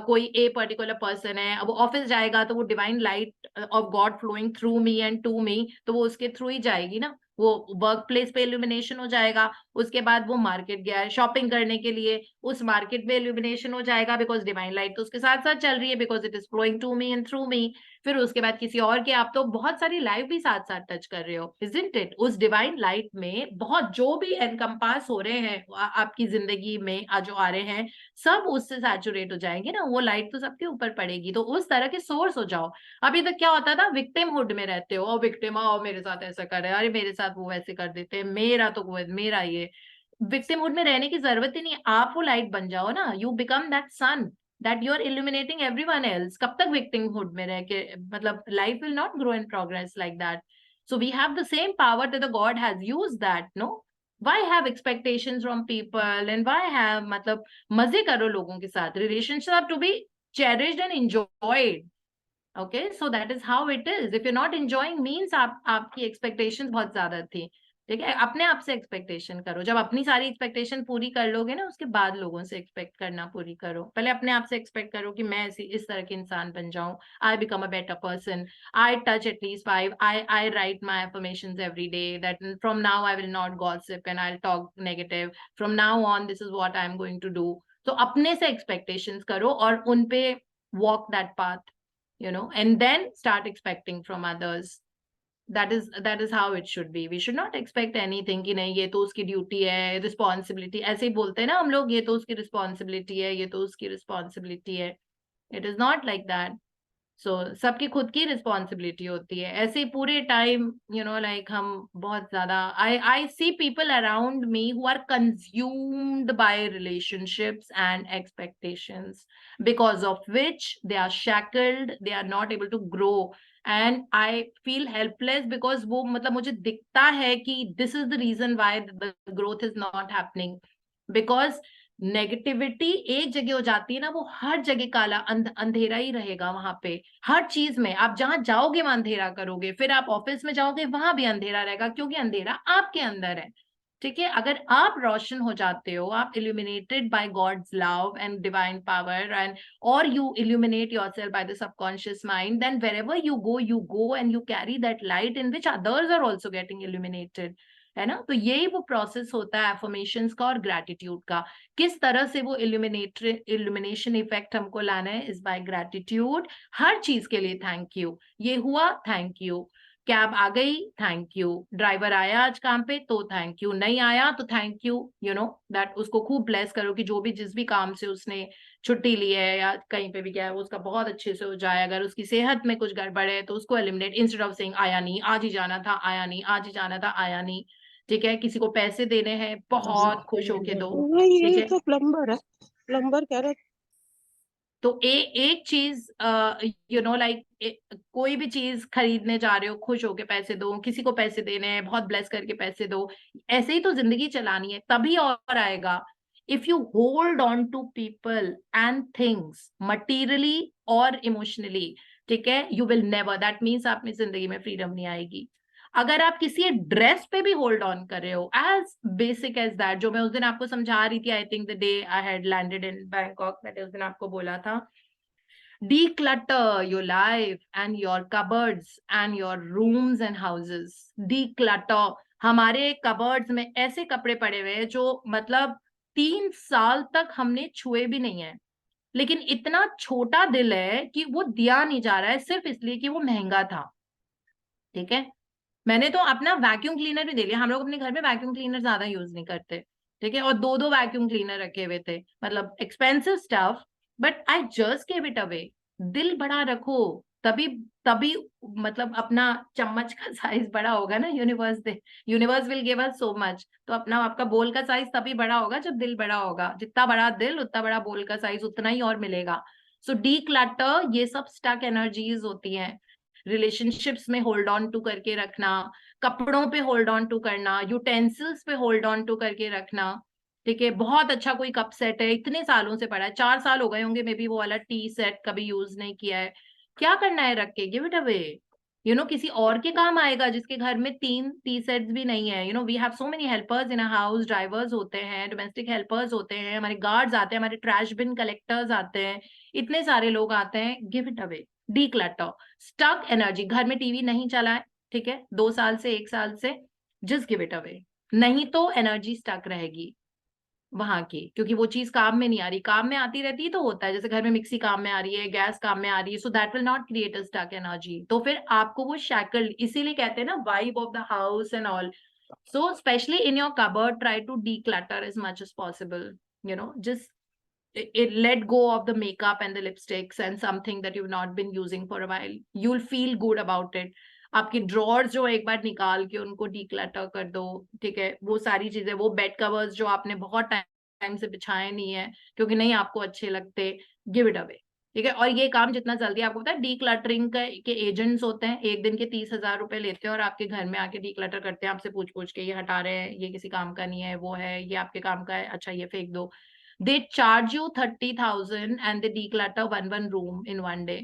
कोई ए पर्टिकुलर पर्सन है, अब वो ऑफिस जाएगा तो वो divine light of God flowing through me and to me, तो वो उसके थ्रू ही जाएगी ना। वो वर्क प्लेस पे इल्यूमिनेशन हो जाएगा, उसके बाद वो मार्केट गया है शॉपिंग करने के लिए, उस मार्केट में इल्यूमिनेशन हो जाएगा बिकॉज डिवाइन लाइट तो उसके साथ साथ चल रही है, because it is flowing to me and through me. फिर उसके बाद किसी और के, आप तो बहुत सारी लाइफ भी साथ साथ टच कर रहे हो, इजंट इट। उस डिवाइन लाइट में बहुत जो भी एनकम्पास हो रहे हैं आपकी जिंदगी में जो आ रहे हैं, सब उससे सैचुरेट हो जाएंगे ना, वो लाइट तो सबके ऊपर पड़ेगी। तो उस तरह के सोर्स हो जाओ। अभी तक क्या होता था, विक्टिम हुड में रहते हो, और विक्टिम आओ मेरे साथ ऐसा कर रहे हैं, अरे मेरे साथ वो वैसे कर देते हैं, मेरा तो मेरा ये। विक्टिम हुड में रहने की जरूरत ही नहीं, आप वो लाइट बन जाओ ना, you become that sun that you are illuminating everyone else. कब तक victimhood में रह के, मतलब life will not grow in progress like that. So we have the same power that the God has used that, no? Why have expectations from people and why have, मतलब मजे करो लोगों के साथ, relationships have to be cherished and enjoyed. Okay, so that is how it is. If you're not enjoying means आपकी expectations बहुत ज्यादा थी, ठीक है। अपने आप से एक्सपेक्टेशन करो, जब अपनी सारी एक्सपेक्टेशन पूरी कर लोगे ना, उसके बाद लोगों से एक्सपेक्ट करना पूरी करो। पहले अपने आप से एक्सपेक्ट करो कि मैं इस तरह के इंसान बन जाऊं, I become a better person, I touch at least 5, I write my affirmations every day that from now I will not gossip and I talk negative, from now on this is what I am going to do. तो अपने से expectations करो और उन पे walk that path, you know, and then start expecting from others. That is how it should be. We should not expect anything कि नहीं ये तो उसकी ड्यूटी है, रिस्पॉन्सिबिलिटी, ऐसे ही बोलते हैं ना हम लोग, ये तो उसकी रिस्पॉन्सिबिलिटी है, ये तो उसकी रिस्पॉन्सिबिलिटी है। It is not like that. So सबकी खुद की रिस्पॉन्सिबिलिटी होती है। ऐसे पूरे टाइम यू नो लाइक हम बहुत ज्यादा, I see people around me who are consumed by relationships and expectations, because of which they are shackled, they are not able to grow and I feel helpless, because वो मतलब मुझे दिखता है कि this is the reason why the growth is not happening. Because negativity एक जगह हो जाती है ना, वो हर जगह काला अंधेरा ही रहेगा वहां पे। हर चीज में आप जहां जाओगे वहां अंधेरा करोगे, फिर आप ऑफिस में जाओगे वहां भी अंधेरा रहेगा, क्योंकि अंधेरा आपके अंदर है, ठीक है। अगर आप रोशन हो जाते हो, आप illuminated by God's love and divine power, and or you illuminate yourself by the subconscious mind, then wherever you go and you carry that light in which others are also getting illuminated, है ना। तो यही वो process होता है affirmations का और gratitude का। किस तरह से वो इल्यूमिनेशन इफेक्ट हमको लाना है, इज बाय ग्रैटिट्यूड। हर चीज के लिए थैंक यू, ये हुआ थैंक यू, कैब आ गई, थैंक यू। ड्राइवर आया आज काम पे तो थैंक यू, नहीं आया तो thank you, you know that. उसको खूब ब्लेस करो कि जो भी जिस भी काम से उसने छुट्टी ली है या कहीं पे भी गया है वो उसका बहुत अच्छे से हो जाए। अगर उसकी सेहत में कुछ गड़बड़ है तो उसको एलिमिनेट, इंस्टेड ऑफ सेइंग आया नहीं, आज ही जाना था, आया नहीं, आज ही जाना था, आया नहीं। ठीक है, किसी को पैसे देने हैं, बहुत खुश होके दो। नहीं, ठीक ये है, तो प्लम्बर है, प्लम्बर कह रहा तो एक चीज यू नो लाइक कोई भी चीज खरीदने जा रहे हो, खुश होके पैसे दो। किसी को पैसे देने हैं, बहुत ब्लेस करके पैसे दो। ऐसे ही तो जिंदगी चलानी है, तभी और आएगा। If you hold on to people and things materially और इमोशनली, ठीक है, you will never, that means आप में जिंदगी में फ्रीडम नहीं आएगी। अगर आप किसी ड्रेस पे भी होल्ड ऑन कर रहे हो, एज बेसिक एज दैट, जो मैं उस दिन आपको समझा रही थी, I think the day I had landed in Bangkok, मैंने उस दिन आपको बोला था, declutter your life and your cupboards and your rooms and houses. Declutter. हमारे कबर्ड्स में ऐसे कपड़े पड़े हुए हैं जो मतलब 3 साल तक हमने छुए भी नहीं है, लेकिन इतना छोटा दिल है कि वो दिया नहीं जा रहा है सिर्फ इसलिए कि वो महंगा था। ठीक है, मैंने तो अपना वैक्यूम क्लीनर भी दे लिया। हम लोग अपने घर में वैक्यूम क्लीनर ज्यादा यूज नहीं करते, ठीक है, और दो दो वैक्यूम क्लीनर रखे हुए थे, मतलब expensive stuff, but I just give it away. दिल बड़ा रखो, तभी तभी मतलब अपना चम्मच का साइज बड़ा होगा ना। Universe will give us so much, तो अपना आपका बोल का साइज तभी बड़ा होगा जब दिल बड़ा होगा। जितना बड़ा दिल उतना बड़ा बोल का साइज, उतना ही और मिलेगा। सो डी क्लटर, ये सब स्टक एनर्जीज होती हैं। रिलेशनशिप्स में होल्ड ऑन टू करके रखना, कपड़ों पे होल्ड ऑन टू करना, यूटेंसिल्स पे होल्ड ऑन टू करके रखना। ठीक है, बहुत अच्छा कोई कप सेट है, इतने सालों से पड़ा है, 4 साल हो गए होंगे मे बी, वो वाला टी सेट कभी यूज नहीं किया है, क्या करना है रख के, गिव इट अवे। किसी और के काम आएगा जिसके घर में 3 टी सेट्स भी नहीं है। We have so many helpers in a house, drivers होते हैं, डोमेस्टिक हेल्पर्स होते हैं, हमारे गार्ड्स आते हैं, हमारे ट्रैश बिन कलेक्टर्स आते हैं, इतने सारे लोग आते हैं। Give it away, declutter. Stuck energy, घर में टीवी नहीं चला है, ठीक है, 2 साल से 1 साल से, जस्ट गिव इट अवे। नहीं तो एनर्जी स्टक रहेगी वहां की, क्योंकि वो चीज काम में नहीं आ रही। काम में आती रहती है तो होता है, जैसे घर में मिक्सी काम में आ रही है, गैस काम में आ रही है, so that will not create a stuck energy. तो फिर आपको वो शैकल, इसीलिए कहते हैं ना vibe of the house and all. So specially in your cupboard, try to declutter as much as possible. Just let go of the makeup and the lipsticks and something that you've not been using for a while. You'll feel good about it. आपकी drawers जो एक बार निकाल के उनको declutter कर दो, ठीक है, वो सारी चीजें, वो बेड कवर्स जो आपने बहुत टाइम से बिछाए नहीं है क्योंकि नहीं आपको अच्छे लगते, गिव इट अवे। ठीक है, और ये काम जितना जल्दी, आपको पता है डीक्लटरिंग के एजेंट्स होते हैं, एक दिन के 30,000 रुपए लेते हैं और आपके घर में आके डीक्लटर करते हैं, आपसे पूछ पूछ के, ये हटा रहे हैं, ये किसी काम का नहीं है, वो है, ये आपके काम का है, अच्छा ये फेंक दो। They charge you 30,000 and they declutter one room in one day.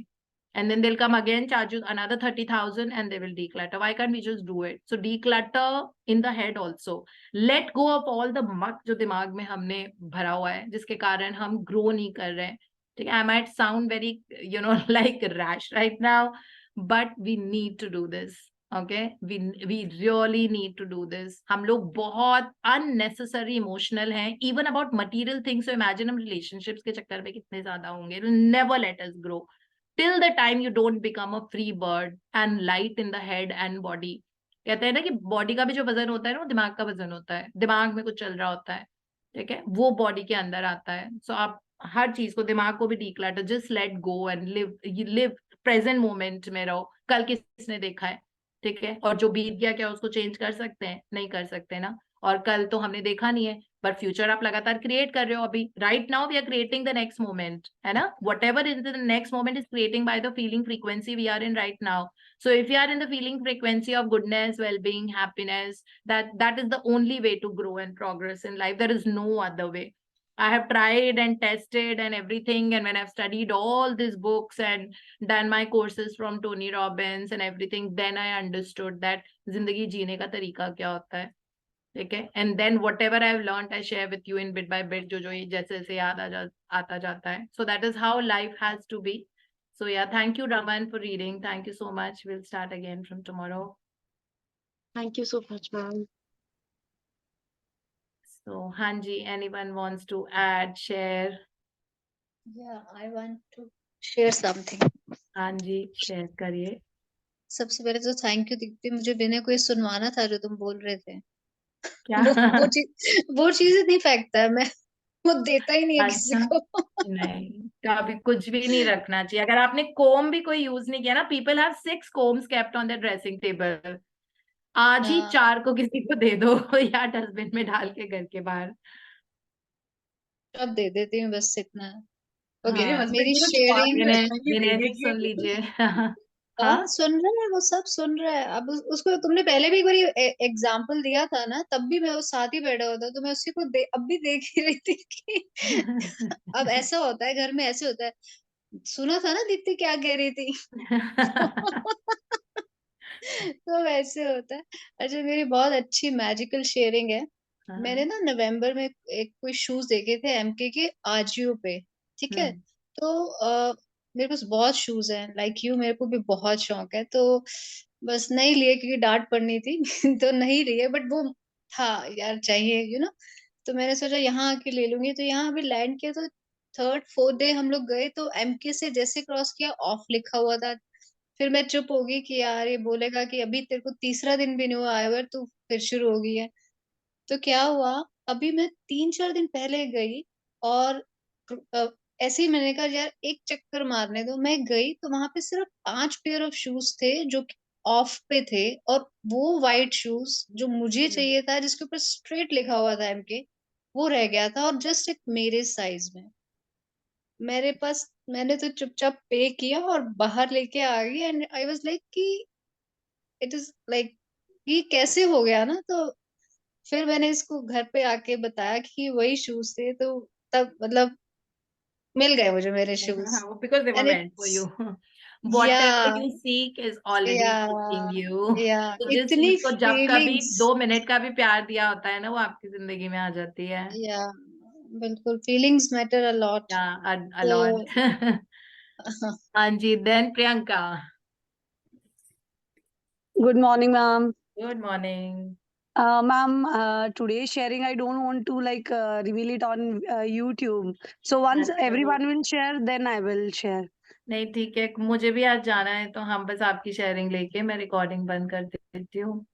And then they'll come again, charge you another 30,000 and they will declutter. Why can't we just do it? So declutter in the head also. Let go of all the muck जो दिमाग में हमने भरा हुआ है, जिसके कारण हम grow नहीं कर रहे हैं। ठीक है, I might sound very, like rash right now, but we need to do this. Okay, we really need to do this. हम लोग बहुत unnecessary emotional हैं, even about material things. So imagine हम relationships के चक्कर में कितने ज्यादा होंगे. It will never let us grow till the time you don't become a free bird and light in the head and body. कहते हैं ना कि बॉडी का भी जो वजन होता है ना, वो दिमाग का वजन होता है, दिमाग में कुछ चल रहा होता है, ठीक है, वो बॉडी के अंदर आता है। सो आप हर चीज को, दिमाग को भी declutter, just let go and live present moment में रहो। कल किसने देखा है, ठीक है, और जो बीत गया क्या उसको चेंज कर सकते हैं? नहीं कर सकते ना। और कल तो हमने देखा नहीं है, बट फ्यूचर आप लगातार क्रिएट कर रहे हो। अभी right now we are creating the next moment, है ना। Whatever is the next moment is creating by the feeling frequency we are in right now. So if you are in the feeling frequency of goodness, well-being, happiness, that is the only way to grow and progress in life. There is no other way. I have tried and tested and everything, and when I've studied all these books and done my courses from Tony Robbins and everything, then I understood that जिंदगी जीने का तरीका क्या होता है, ठीक है। And then whatever I've learned, I share with you in bit by bit, जो ये जैसे जैसे याद आता जाता है. So that is how life has to be. So yeah, thank you Raman for reading. Thank you so much. We'll start again from tomorrow. Thank you so much, ma'am. So Hanji, anyone wants to add, share? Yeah, I want to share something. Hanji, share करिए. सबसे पहले तो thank you Deepti, मुझे विनय को ये सुनवाना था जो तुम बोल रहे थे। क्या? वो चीजें नहीं फेंकता है, मैं वो देता ही नहीं है किसी अच्छा, को। नहीं, कभी कुछ भी नहीं रखना चाहिए। अगर आपने कोम भी कोई यूज नहीं किया ना, people have 6 combs kept on their dressing table, आज ही हाँ, 4 को किसी को दे दो या डस्टबिन में डाल के घर के बाहर। अब दे देती हूँ, बस इतना है। ओके, मेरे हाँ, हस्बैंड मेरी को तो छुपा के शेयरिंग। रखना है कि विनय जी देखेंगे सुन तो। लीजिए। हाँ, हाँ, सुन रहा है, वो सब सुन रहा है। अब उसको तुमने पहले भी एक बार एग्जाम्पल दिया था ना, तब भी मैं उस साथ ही बैठा होता, तो मैं उसी को अब भी देख ही रही थी कि अब ऐसा होता है घर में, ऐसे होता है। सुना था ना दीप्ति क्या कह रही थी? तो वैसे होता है। अच्छा, मेरी बहुत अच्छी मैजिकल शेयरिंग है। मैंने ना नवंबर में एक कोई शूज देखे थे एमके के आजियो पे, ठीक है। तो मेरे पास बहुत शूज हैं, लाइक यू, मेरे को भी बहुत शौक है। तो बस नहीं लिए क्योंकि डांट पड़नी थी तो नहीं लिए, बट वो था यार, चाहिए तो मैंने सोचा यहाँ आके ले लूंगी। तो यहाँ अभी लैंड किया, तो थर्ड फोर्थ डे हम लोग गए, तो एमके से जैसे क्रॉस किया, ऑफ लिखा हुआ था। फिर मैं चुप होगी कि यार ये बोलेगा कि अभी तेरे को तीसरा दिन भी नहीं हुआ आए हुए, तू फिर शुरू हो गई है। तो क्या हुआ, अभी मैं 3-4 दिन पहले गई, और अ, ऐसे ही मैंने कहा यार एक चक्कर मारने दो। मैं गई तो वहां पे सिर्फ 5 पेयर ऑफ शूज थे जो ऑफ पे थे, और वो वाइट शूज जो मुझे चाहिए था, जिसके ऊपर स्ट्रेट लिखा हुआ था एमके, वो रह गया था, और जस्ट एक मेरे साइज में मेरे पास। मैंने तो चुपचाप पे किया और बाहर लेके आ गई, एंड आई वाज लाइक कि इट इज लाइक ये कैसे हो गया ना। तो फिर मैंने इसको घर पे आके बताया कि वही शूज थे, तो तब मतलब मिल गए मुझे मेरे shoes. because they were and meant for it's, you. या Whatever you seek is already या seeking you. या तो जिस इतनी चीज को जब कभी फीलिंग्स, 2 मिनट का भी प्यार दिया होता है ना, वो आपकी जिंदगी में आ जाती है। या बिल्कुल, फीलिंग्स मैटर अ लॉट। या a तो lot. हाँ जी, then Priyanka. Good morning, ma'am. Good morning. Ma'am, today's sharing, I don't want to like reveal it on YouTube. So once अच्छा, everyone will share, then I will share. नहीं ठीक है, मुझे भी आज जाना है, तो हम बस आपकी शेयरिंग लेके मैं रिकॉर्डिंग बंद कर देती हूँ।